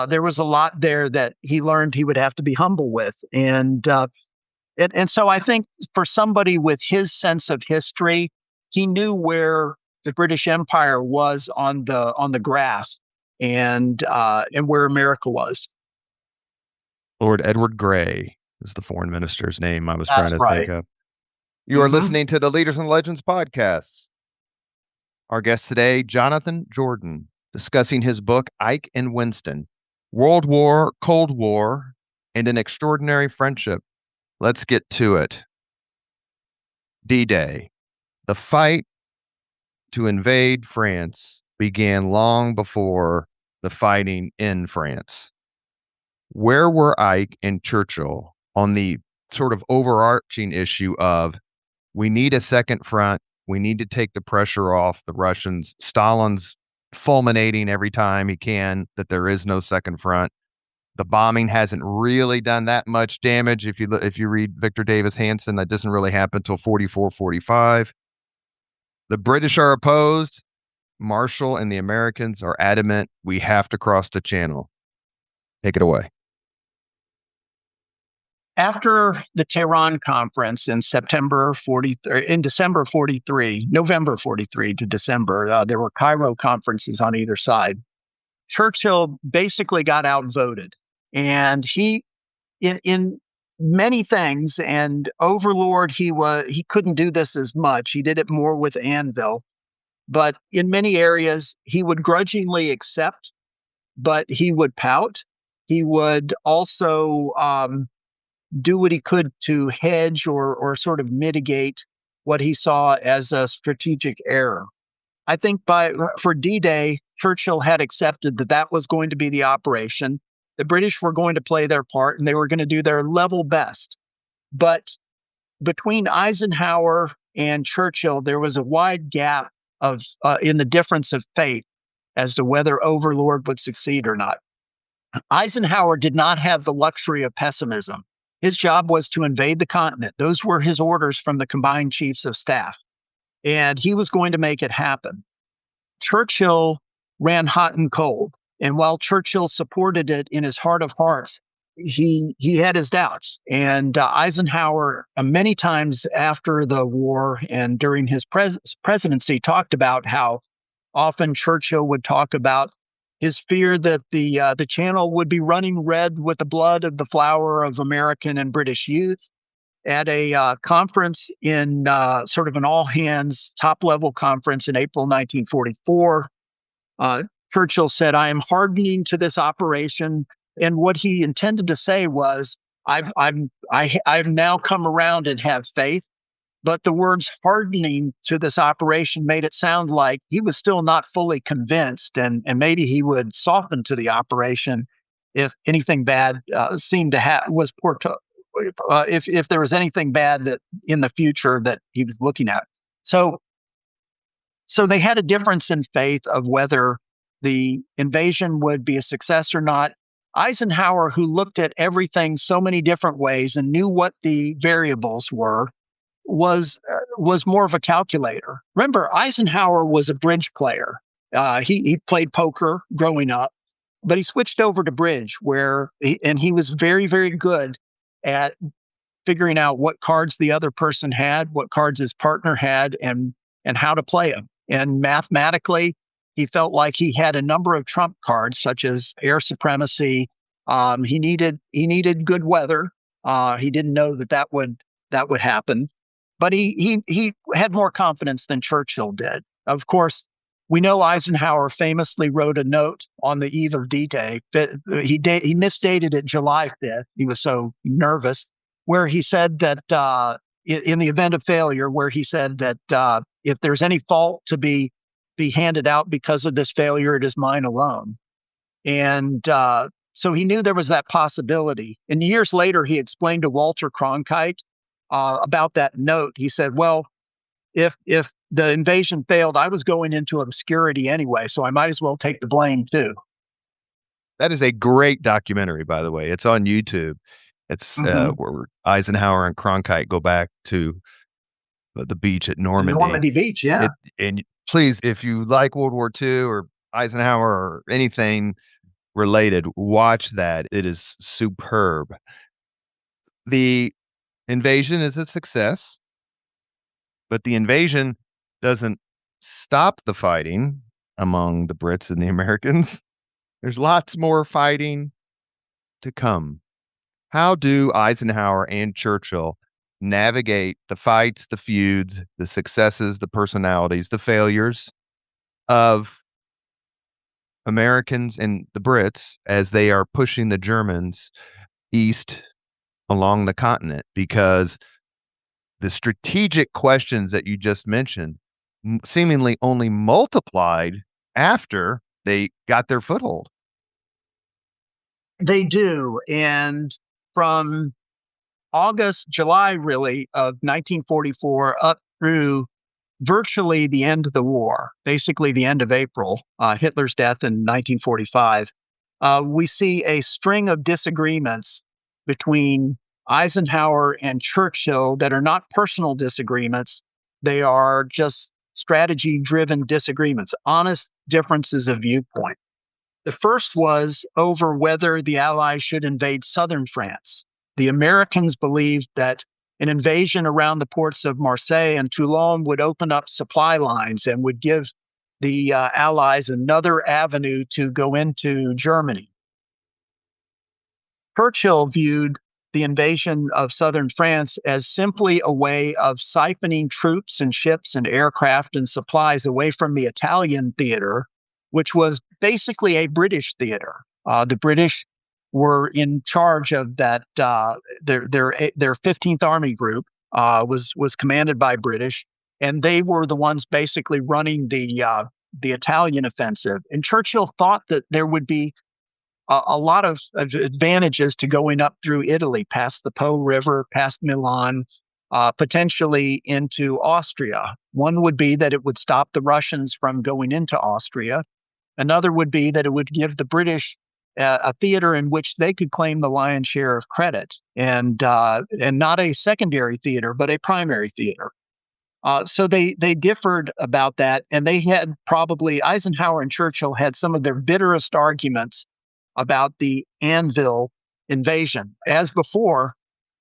B: There was a lot there that he learned he would have to be humble with. And so I think for somebody with his sense of history, he knew where the British Empire was on the graph and where America was.
A: Lord Edward Grey is the foreign minister's name I was
B: That's
A: trying to
B: right.
A: think of. You are listening to the Leaders and Legends podcast. Our guest today, Jonathan Jordan, discussing his book, Ike and Winston, World War, Cold War, and an Extraordinary Friendship. Let's get to it. D-Day. The fight to invade France began long before the fighting in France. Where were Ike and Churchill on the sort of overarching issue of we need a second front, we need to take the pressure off the Russians? Stalin's fulminating every time he can that there is no second front. The bombing hasn't really done that much damage. If you read Victor Davis Hanson, that doesn't really happen until 44, 45. The British are opposed. Marshall and the Americans are adamant we have to cross the channel. Take it away.
B: After the Tehran conference in December 43, November 43 to December, there were Cairo conferences on either side. Churchill basically got outvoted, and he, in many things, and Overlord, he couldn't do this as much. He did it more with Anvil, but in many areas he would grudgingly accept, but he would pout. He would also do what he could to hedge or sort of mitigate what he saw as a strategic error. I think for D-Day, Churchill had accepted that was going to be the operation. The British were going to play their part, and they were going to do their level best. But between Eisenhower and Churchill, there was a wide gap in the difference of faith as to whether Overlord would succeed or not. Eisenhower did not have the luxury of pessimism. His job was to invade the continent. Those were his orders from the combined chiefs of staff. And he was going to make it happen. Churchill ran hot and cold. And while Churchill supported it in his heart of hearts, he had his doubts. And Eisenhower, many times after the war and during his presidency, talked about how often Churchill would talk about his fear that the channel would be running red with the blood of the flower of American and British youth. At a conference in sort of an all-hands top-level conference in April 1944, Churchill said, "I am hardening to this operation." And what he intended to say was, I've now come around and have faith. But the words hardening to this operation made it sound like he was still not fully convinced, and maybe he would soften to the operation if anything bad seemed to was if there was anything bad that in the future that he was looking at. So they had a difference in faith of whether the invasion would be a success or not. Eisenhower, who looked at everything so many different ways and knew what the variables were, was more of a calculator. Remember, Eisenhower was a bridge player. He played poker growing up, but he switched over to bridge and he was very, very good at figuring out what cards the other person had, what cards his partner had, and how to play them. And mathematically, he felt like he had a number of trump cards, such as air supremacy. He needed good weather. He didn't know that would happen, but he had more confidence than Churchill did. Of course, we know Eisenhower famously wrote a note on the eve of D-Day. He misdated it July 5th. He was so nervous, where he said that in the event of failure, where he said that if there's any fault to be handed out because of this failure, it is mine alone. And so he knew there was that possibility. And years later, he explained to Walter Cronkite about that note. He said, well, if the invasion failed, I was going into obscurity anyway, so I might as well take the blame too.
A: That is a great documentary, by the way. It's on YouTube. It's where Eisenhower and Cronkite go back to the beach at Normandy.
B: Normandy Beach, yeah.
A: And please, if you like World War II or Eisenhower or anything related, watch that. It is superb. The invasion is a success, but the invasion doesn't stop the fighting among the Brits and the Americans. There's lots more fighting to come. How do Eisenhower and Churchill navigate the fights, the feuds, the successes, the personalities, the failures of Americans and the Brits as they are pushing the Germans east along the continent? Because the strategic questions that you just mentioned seemingly only multiplied after they got their foothold.
B: They do. And from July really, of 1944 up through virtually the end of the war, basically the end of April, Hitler's death in 1945, we see a string of disagreements between Eisenhower and Churchill that are not personal disagreements. They are just strategy-driven disagreements, honest differences of viewpoint. The first was over whether the Allies should invade southern France. The Americans believed that an invasion around the ports of Marseille and Toulon would open up supply lines and would give the Allies another avenue to go into Germany. Churchill viewed the invasion of southern France as simply a way of siphoning troops and ships and aircraft and supplies away from the Italian theater, which was basically a British theater. The British were in charge of that. Their 15th Army Group was commanded by British, and they were the ones basically running the Italian offensive. And Churchill thought that there would be a lot of advantages to going up through Italy, past the Po River, past Milan, potentially into Austria. One would be that it would stop the Russians from going into Austria. Another would be that it would give the British a theater in which they could claim the lion's share of credit, and not a secondary theater, but a primary theater. So they differed about that, and they had probably Eisenhower and Churchill had some of their bitterest arguments about the Anvil invasion. As before,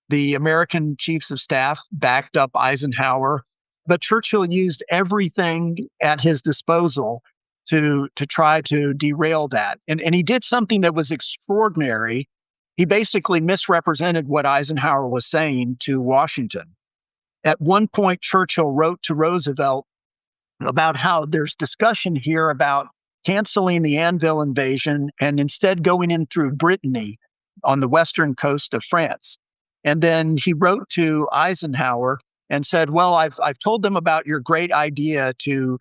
B: the American chiefs of staff backed up Eisenhower, but Churchill used everything at his disposal to try to derail that. And he did something that was extraordinary. He basically misrepresented what Eisenhower was saying to Washington. At one point, Churchill wrote to Roosevelt about how there's discussion here about canceling the Anvil invasion and instead going in through Brittany on the western coast of France. And then he wrote to Eisenhower and said, well, I've told them about your great idea to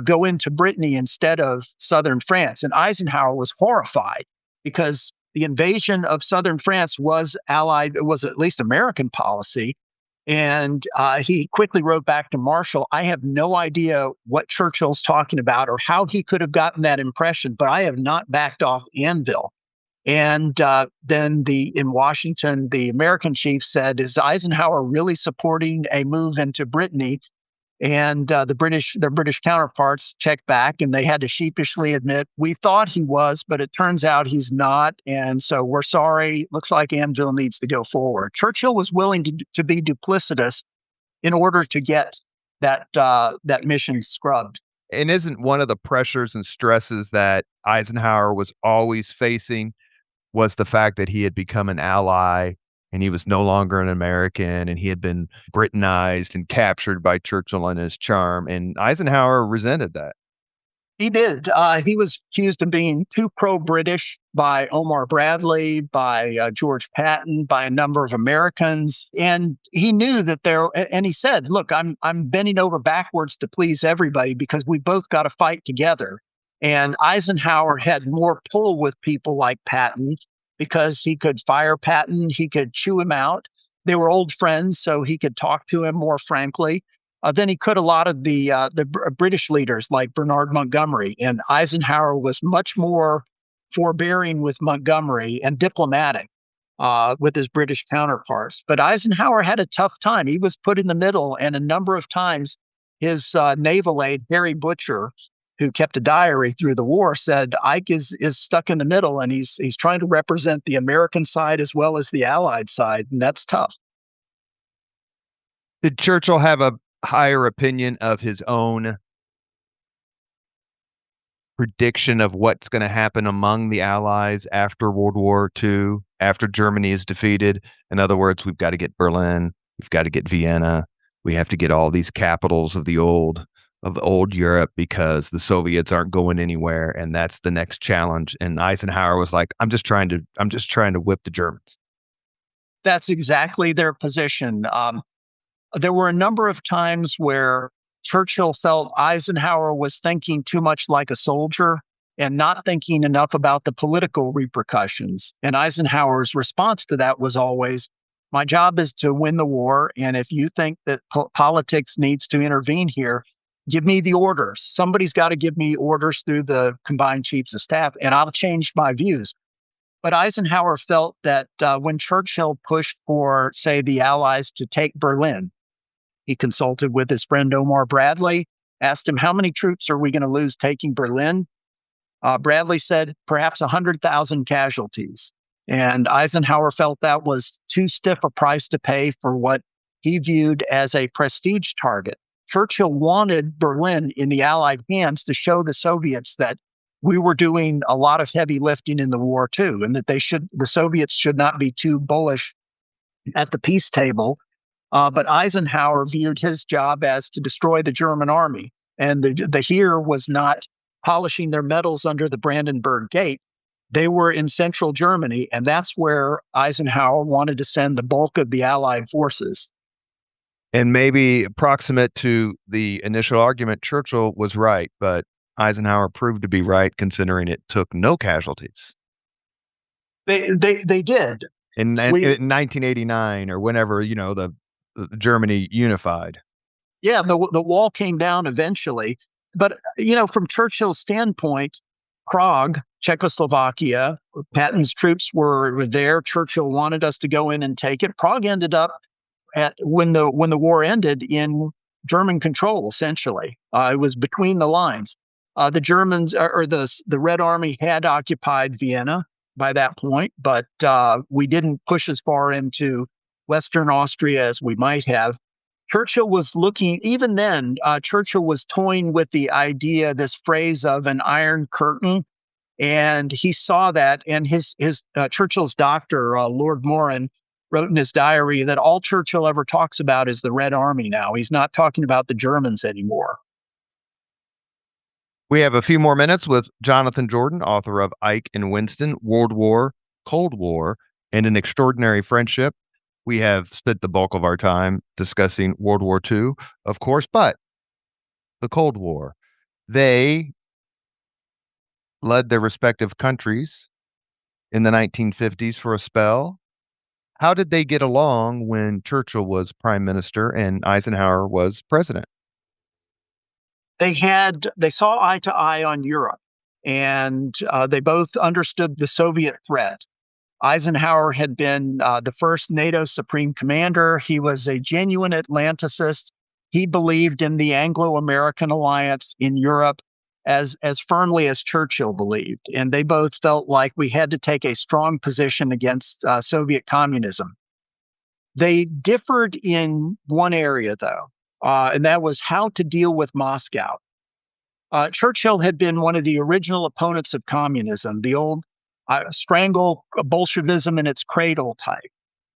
B: go into Brittany instead of southern France. And Eisenhower was horrified because the invasion of southern France was at least American policy. And he quickly wrote back to Marshall, I have no idea what Churchill's talking about or how he could have gotten that impression, but I have not backed off Anvil. And then in Washington, the American chief said, is Eisenhower really supporting a move into Brittany? And their British counterparts checked back, and they had to sheepishly admit, we thought he was, but it turns out he's not. And so we're sorry. Looks like Anvil needs to go forward. Churchill was willing to be duplicitous in order to get that mission scrubbed.
A: And isn't one of the pressures and stresses that Eisenhower was always facing was the fact that he had become an ally and he was no longer an American, and he had been Britanized and captured by Churchill and his charm. And Eisenhower resented that.
B: He did. He was accused of being too pro-British by Omar Bradley, by George Patton, by a number of Americans, and he knew that there. And he said, "Look, I'm bending over backwards to please everybody because we both got to fight together." And Eisenhower had more pull with people like Patton because he could fire Patton, he could chew him out. They were old friends, so he could talk to him more frankly than he could a lot of the British leaders like Bernard Montgomery. And Eisenhower was much more forbearing with Montgomery and diplomatic with his British counterparts. But Eisenhower had a tough time. He was put in the middle, and a number of times his naval aide, Harry Butcher, who kept a diary through the war, said Ike is stuck in the middle, and he's trying to represent the American side as well as the Allied side, and that's tough.
A: Did Churchill have a higher opinion of his own prediction of what's going to happen among the Allies after World War II, after Germany is defeated? In other words, we've got to get Berlin, we've got to get Vienna, we have to get all these capitals of the old Europe because the Soviets aren't going anywhere, and that's the next challenge. And Eisenhower was like, I'm just trying to whip the Germans.
B: That's exactly their position. There were a number of times where Churchill felt Eisenhower was thinking too much like a soldier and not thinking enough about the political repercussions. And Eisenhower's response to that was always, my job is to win the war. And if you think that politics needs to intervene here, give me the orders. Somebody's got to give me orders through the combined chiefs of staff, and I'll change my views. But Eisenhower felt that when Churchill pushed for, say, the Allies to take Berlin, he consulted with his friend Omar Bradley, asked him, how many troops are we going to lose taking Berlin? Bradley said, perhaps 100,000 casualties. And Eisenhower felt that was too stiff a price to pay for what he viewed as a prestige target. Churchill wanted Berlin in the Allied hands to show the Soviets that we were doing a lot of heavy lifting in the war too, and that the Soviets should not be too bullish at the peace table. But Eisenhower viewed his job as to destroy the German army. And the Heer was not polishing their medals under the Brandenburg Gate. They were in central Germany, and that's where Eisenhower wanted to send the bulk of the Allied forces.
A: And maybe proximate to the initial argument, Churchill was right, but Eisenhower proved to be right considering it took no casualties.
B: They did.
A: In 1989 or whenever, the Germany unified.
B: Yeah, the wall came down eventually. But, from Churchill's standpoint, Prague, Czechoslovakia, Patton's troops were there. Churchill wanted us to go in and take it. Prague ended up when the war ended in German control, essentially. It was between the lines. The Germans or the Red Army had occupied Vienna by that point, but we didn't push as far into Western Austria as we might have. Churchill was looking, even then, Churchill was toying with the idea, this phrase of an iron curtain. And he saw that, and his Churchill's doctor, Lord Moran, wrote in his diary that all Churchill ever talks about is the Red Army now. He's not talking about the Germans anymore.
A: We have a few more minutes with Jonathan Jordan, author of Ike and Winston, World War, Cold War, and an Extraordinary Friendship. We have spent the bulk of our time discussing World War II, of course, but the Cold War. They led their respective countries in the 1950s for a spell. How did they get along when Churchill was prime minister and Eisenhower was president?
B: They saw eye to eye on Europe, and they both understood the Soviet threat. Eisenhower had been the first NATO supreme commander. He was a genuine Atlanticist. He believed in the Anglo-American alliance in Europe as firmly as Churchill believed. And they both felt like we had to take a strong position against Soviet communism. They differed in one area, though, and that was how to deal with Moscow. Churchill had been one of the original opponents of communism, the old strangle Bolshevism in its cradle type.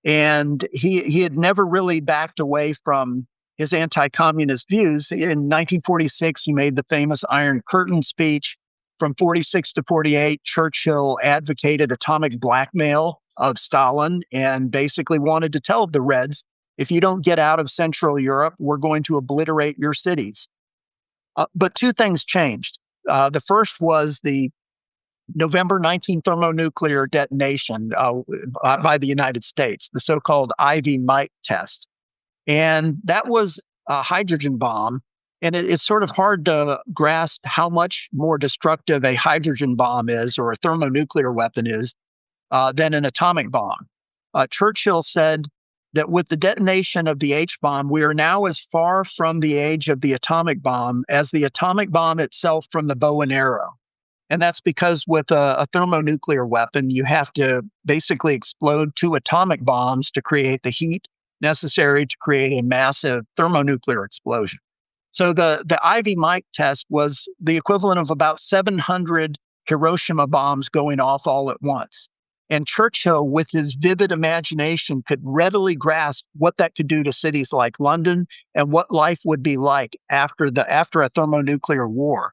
B: And he had never really backed away from his anti-communist views. In 1946, he made the famous Iron Curtain speech. From 46 to 48, Churchill advocated atomic blackmail of Stalin and basically wanted to tell the Reds, if you don't get out of Central Europe, we're going to obliterate your cities. But two things changed. The first was the November 19 thermonuclear detonation by the United States, the so-called Ivy Mike test. And that was a hydrogen bomb. And it's sort of hard to grasp how much more destructive a hydrogen bomb is or a thermonuclear weapon is than an atomic bomb. Churchill said that with the detonation of the H bomb, we are now as far from the age of the atomic bomb as the atomic bomb itself from the bow and arrow. And that's because with a thermonuclear weapon, you have to basically explode two atomic bombs to create the heat necessary to create a massive thermonuclear explosion. So the Ivy Mike test was the equivalent of about 700 Hiroshima bombs going off all at once. And Churchill, with his vivid imagination, could readily grasp what that could do to cities like London and what life would be like after a thermonuclear war.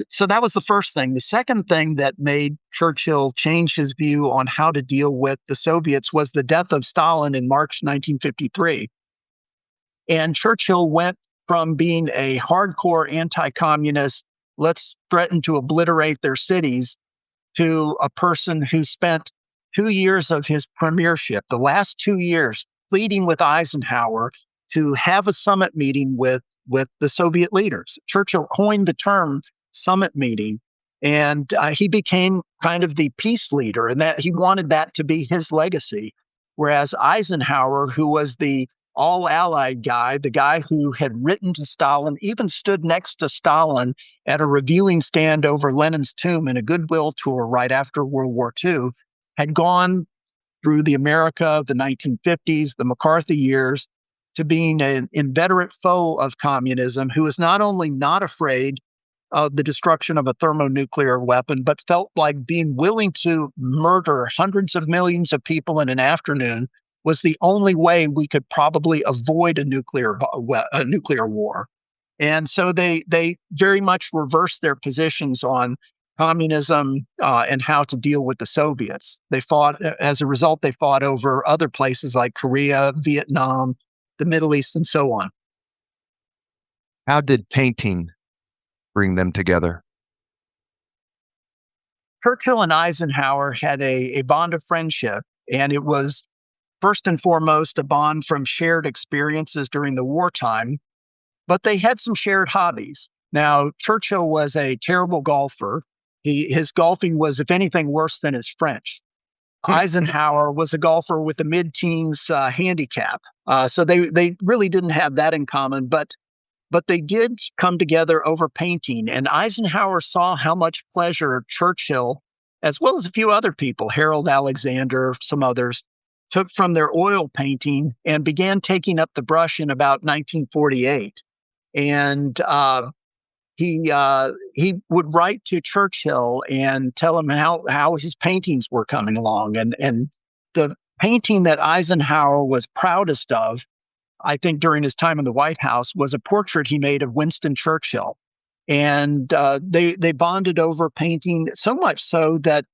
B: So that was the first thing. The second thing that made Churchill change his view on how to deal with the Soviets was the death of Stalin in March 1953. And Churchill went from being a hardcore anti-communist, let's threaten to obliterate their cities, to a person who spent 2 years of his premiership, the last 2 years, pleading with Eisenhower to have a summit meeting with the Soviet leaders. Churchill coined the term summit meeting, and he became kind of the peace leader, and that he wanted that to be his legacy. Whereas Eisenhower, who was the all-allied guy, the guy who had written to Stalin, even stood next to Stalin at a reviewing stand over Lenin's tomb in a goodwill tour right after World War II, had gone through the America of the 1950s, the McCarthy years, to being an inveterate foe of communism, who was not only not afraid of the destruction of a thermonuclear weapon, but felt like being willing to murder hundreds of millions of people in an afternoon was the only way we could probably avoid a nuclear war. And so they very much reversed their positions on communism and how to deal with the Soviets. As a result, they fought over other places like Korea, Vietnam, the Middle East, and so on.
A: How did painting bring them together?
B: Churchill and Eisenhower had a bond of friendship, and it was first and foremost a bond from shared experiences during the wartime, but they had some shared hobbies. Now, Churchill was a terrible golfer. His golfing was, if anything, worse than his French. Eisenhower was a golfer with a mid-teens handicap. So they really didn't have that in common, but they did come together over painting. And Eisenhower saw how much pleasure Churchill, as well as a few other people, Harold Alexander, some others, took from their oil painting and began taking up the brush in about 1948. And he would write to Churchill and tell him how his paintings were coming along. And the painting that Eisenhower was proudest of, I think during his time in the White House, was a portrait he made of Winston Churchill. And they bonded over painting, so much so that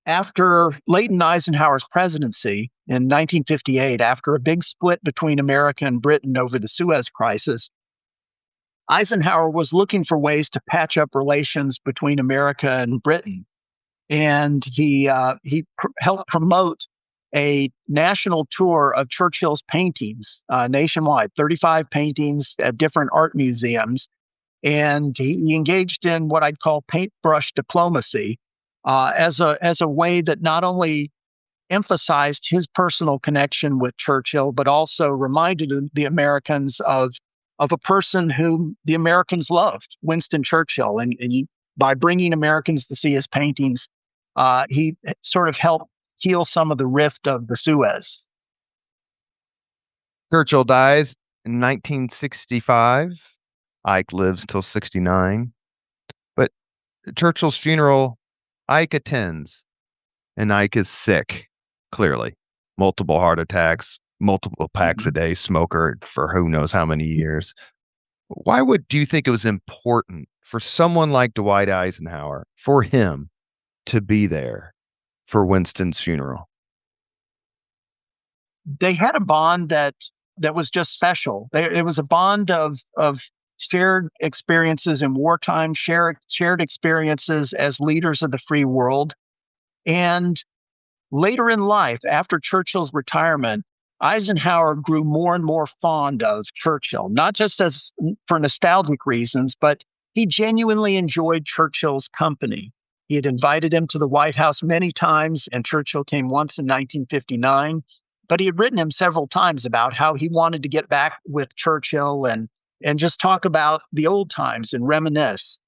B: after late in Eisenhower's presidency in 1958, after a big split between America and Britain over the Suez Crisis, Eisenhower was looking for ways to patch up relations between America and Britain. And he helped promote a national tour of Churchill's paintings nationwide, 35 paintings at different art museums. And he engaged in what I'd call paintbrush diplomacy as a way that not only emphasized his personal connection with Churchill, but also reminded the Americans of a person whom the Americans loved, Winston Churchill. And by bringing Americans to see his paintings, he sort of helped heal some of the rift of the Suez.
A: Churchill dies in 1965. Ike lives till 69. But Churchill's funeral, Ike attends, and Ike is sick. clearly. Multiple heart attacks, multiple packs a day, smoker for who knows how many years. Do you think it was important for someone like Dwight Eisenhower, for him to be there for Winston's funeral?
B: They had a bond that was just special. It was a bond of shared experiences in wartime, shared experiences as leaders of the free world. And later in life, after Churchill's retirement, Eisenhower grew more and more fond of Churchill, not just as for nostalgic reasons, but he genuinely enjoyed Churchill's company. He had invited him to the White House many times, and Churchill came once in 1959. But he had written him several times about how he wanted to get back with Churchill and just talk about the old times and reminisce.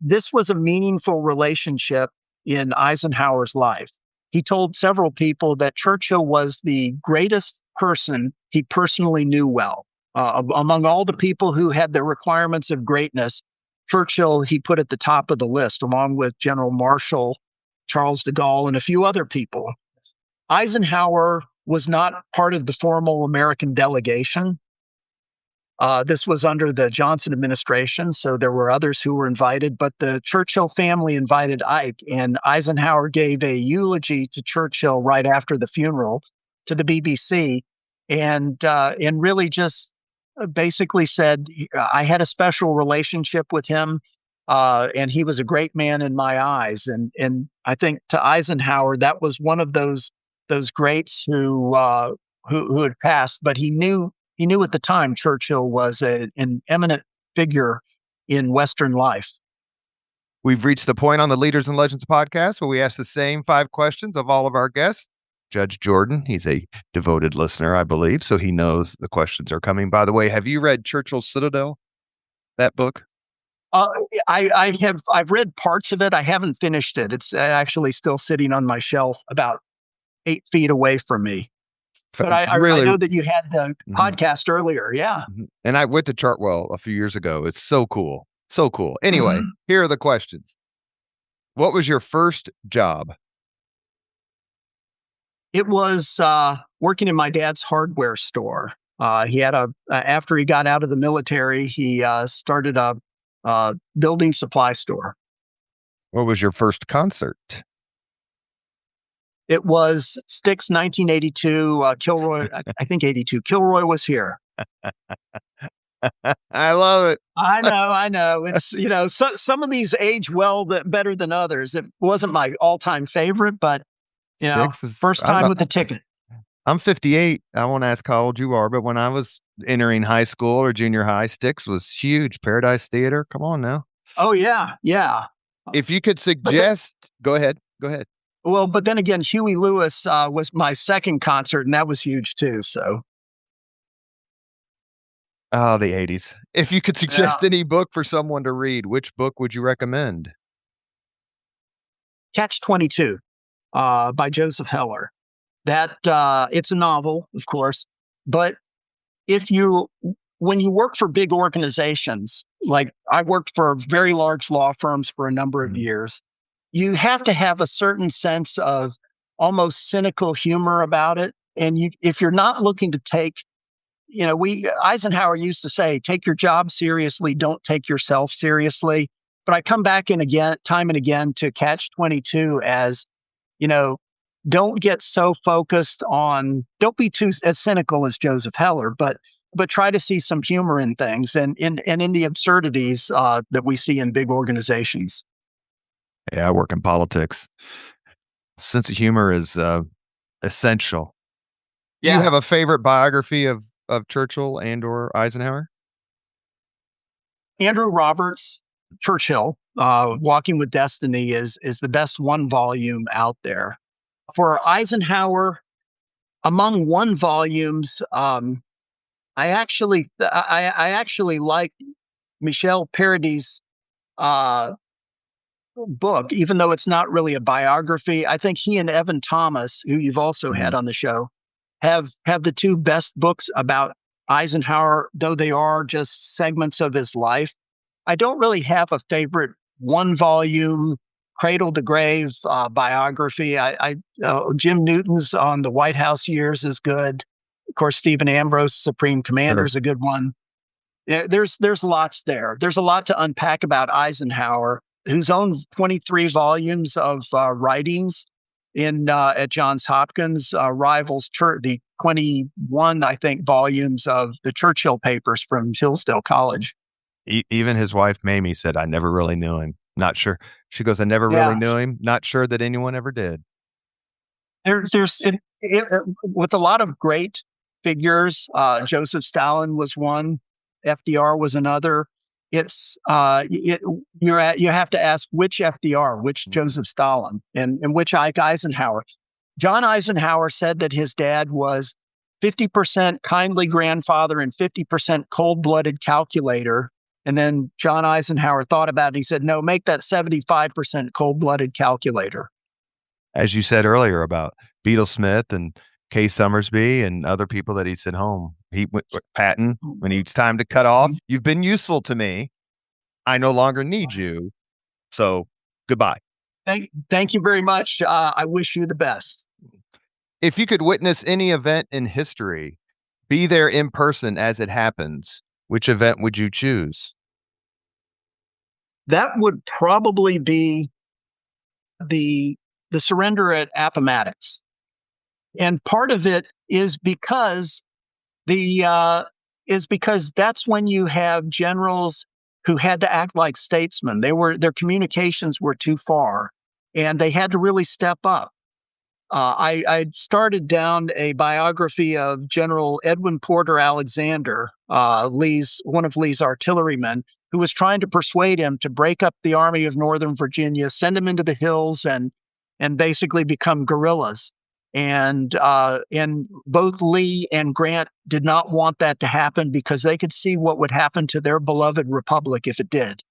B: This was a meaningful relationship in Eisenhower's life. He told several people that Churchill was the greatest person he personally knew well. Among all the people who had the requirements of greatness, Churchill he put at the top of the list, along with General Marshall, Charles de Gaulle, and a few other people. Eisenhower was not part of the formal American delegation. This was under the Johnson administration, so there were others who were invited, but the Churchill family invited Ike, and Eisenhower gave a eulogy to Churchill right after the funeral to the BBC, and really just basically said, I had a special relationship with him, and he was a great man in my eyes. And I think to Eisenhower, that was one of those greats who had passed, but he knew at the time Churchill was an eminent figure in Western life.
A: We've reached the point on the Leaders and Legends podcast where we ask the same 5 questions of all of our guests. Judge Jordan, he's a devoted listener, I believe, so he knows the questions are coming. By the way, have you read Churchill's Citadel, that book?
B: I've read parts of it. I haven't finished it. It's actually still sitting on my shelf about 8 feet away from me. But I know that you had the podcast earlier. Yeah.
A: And I went to Chartwell a few years ago. It's so cool. So cool. Anyway, here are the questions. What was your first job?
B: It was working in my dad's hardware store. He had after he got out of the military, he started a building supply store.
A: What was your first concert?
B: It was Styx 1982, Kilroy, I think 82. Kilroy Was Here.
A: I love it.
B: I know. It's, some of these age well better than others. It wasn't my all-time favorite, but, first time with the ticket.
A: I'm 58. I won't ask how old you are, but when I was entering high school or junior high, Styx was huge. Paradise Theater. Come on now.
B: Oh, yeah. Yeah.
A: If you could suggest, go ahead.
B: Well, but then again, Huey Lewis was my second concert, and that was huge too. So,
A: the 80s. If you could suggest any book for someone to read, which book would you recommend?
B: Catch-22 by Joseph Heller. That it's a novel, of course, but when you work for big organizations, like I worked for very large law firms for a number of years, you have to have a certain sense of almost cynical humor about it. And if you're not looking to take, Eisenhower used to say, take your job seriously, don't take yourself seriously. But I come back time and again to Catch-22 as, don't get so focused on, don't be too as cynical as Joseph Heller, but try to see some humor in things and in the absurdities that we see in big organizations.
A: Yeah, I work in politics. Sense of humor is essential. Do you have a favorite biography of Churchill and or Eisenhower?
B: Andrew Roberts' Churchill, Walking with Destiny is the best one volume out there. For Eisenhower, among one volumes, I actually like Michel Paradis' book, even though it's not really a biography. I think he and Evan Thomas, who you've also had on the show, have the 2 best books about Eisenhower, though they are just segments of his life. I don't really have a favorite one volume cradle to grave biography. Jim Newton's on the White House years is good. Of course, Stephen Ambrose, Supreme Commander, is a good one. There's lots there. There's a lot to unpack about Eisenhower, whose own 23 volumes of writings at Johns Hopkins rivals the 21, I think, volumes of the Churchill papers from Hillsdale College.
A: Even his wife, Mamie, said, I never really knew him. Not sure. She goes, I never really knew him. Not sure that anyone ever did.
B: With a lot of great figures, Joseph Stalin was one, FDR was another. You have to ask which FDR, which Joseph Stalin, and which Ike Eisenhower. John Eisenhower said that his dad was 50% kindly grandfather and 50% cold-blooded calculator. And then John Eisenhower thought about it. And he said, no, make that 75% cold-blooded calculator.
A: As you said earlier about Beetle Smith and Kay Summersby and other people that he sent home. Patton, when it's time to cut off, you've been useful to me. I no longer need you. So goodbye.
B: Thank you very much. I wish you the best.
A: If you could witness any event in history, be there in person as it happens, which event would you choose?
B: That would probably be the surrender at Appomattox. And part of it is because that's when you have generals who had to act like statesmen. Their communications were too far, and they had to really step up. I started down a biography of General Edwin Porter Alexander, one of Lee's artillerymen, who was trying to persuade him to break up the Army of Northern Virginia, send them into the hills, and basically become guerrillas. And both Lee and Grant did not want that to happen because they could see what would happen to their beloved republic if it did.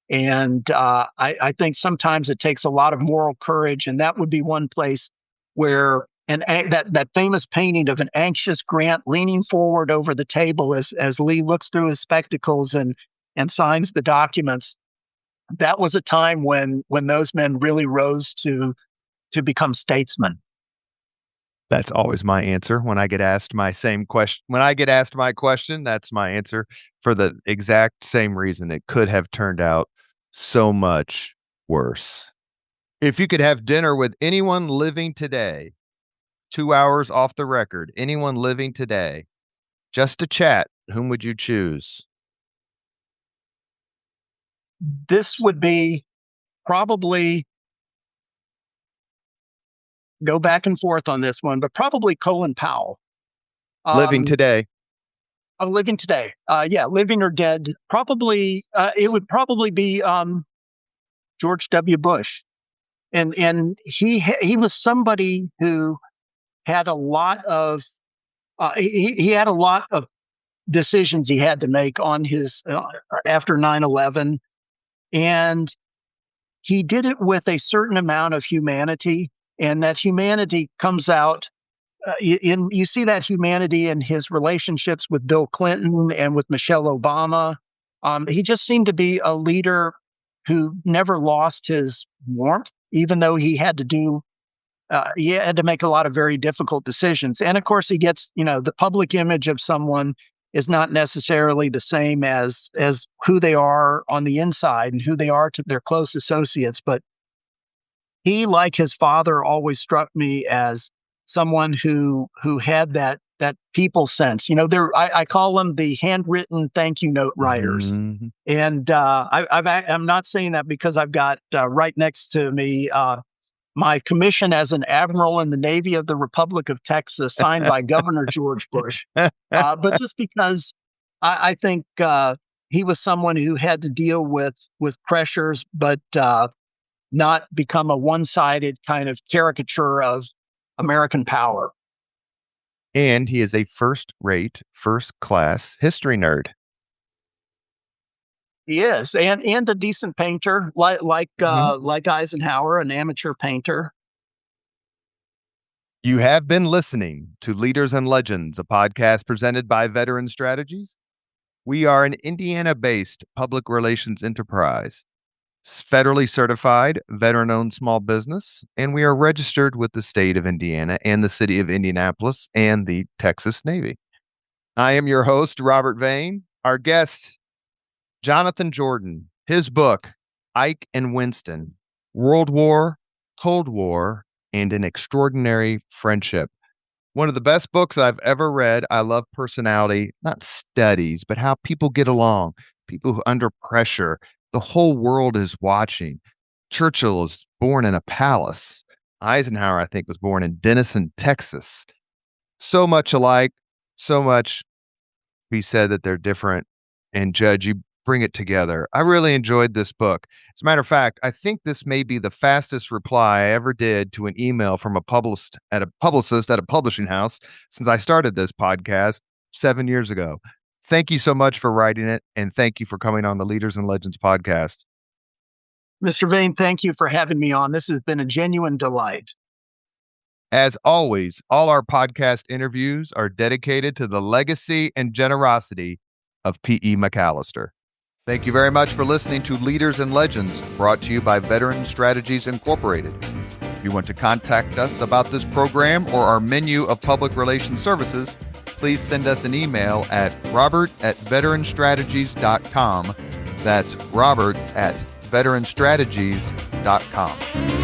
B: And I think sometimes it takes a lot of moral courage, and that would be one place where that famous painting of an anxious Grant leaning forward over the table as Lee looks through his spectacles and signs the documents. That was a time when those men really rose to become statesmen.
A: That's always my answer when I get asked my same question. When I get asked my question, that's my answer for the exact same reason. It could have turned out so much worse. If you could have dinner with anyone living today, 2 hours off the record, anyone living today, just to chat, whom would you choose?
B: This would be probably, go back and forth on this one, but probably Colin Powell.
A: Living today.
B: Living today. Living or dead. Probably, it would probably be George W. Bush. And he was somebody who had a lot of he had a lot of decisions he had to make on his after 9/11, and he did it with a certain amount of humanity, and that humanity comes out you see that humanity in his relationships with Bill Clinton and with Michelle Obama. He just seemed to be a leader who never lost his warmth, even though he had to make a lot of very difficult decisions. And of course, he gets, the public image of someone is not necessarily the same as who they are on the inside and who they are to their close associates. But he, like his father, always struck me as someone who had that people sense. I call them the handwritten thank you note writers. Mm-hmm. And I'm not saying that because I've got right next to me my commission as an admiral in the Navy of the Republic of Texas, signed by Governor George Bush. But just because I think he was someone who had to deal with pressures, but not become a one-sided kind of caricature of American power.
A: And he is a first-rate, first-class history nerd.
B: He is, and a decent painter, like Eisenhower, an amateur painter.
A: You have been listening to Leaders and Legends, a podcast presented by Veteran Strategies. We are an Indiana-based public relations enterprise. federally certified, veteran-owned small business, and we are registered with the state of Indiana and the city of Indianapolis and the Texas Navy. I am your host, Robert Vane. Our guest, Jonathan Jordan. His book, Ike and Winston, World War, Cold War, and an Extraordinary Friendship. One of the best books I've ever read. I love personality, not studies, but how people get along, people who under pressure. The whole world is watching. Churchill was born in a palace. Eisenhower, I think, was born in Denison, Texas. So much alike, so much be said that they're different. And Judge, you bring it together. I really enjoyed this book. As a matter of fact, I think this may be the fastest reply I ever did to an email from a publicist at a publishing house since I started this podcast 7 years ago. Thank you so much for writing it, and thank you for coming on the Leaders and Legends podcast.
B: Mr. Vane, thank you for having me on. This has been a genuine delight.
A: As always, all our podcast interviews are dedicated to the legacy and generosity of P.E. McAllister. Thank you very much for listening to Leaders and Legends, brought to you by Veteran Strategies Incorporated. If you want to contact us about this program or our menu of public relations services, please send us an email at robert@veteranstrategies.com. That's robert@veteranstrategies.com.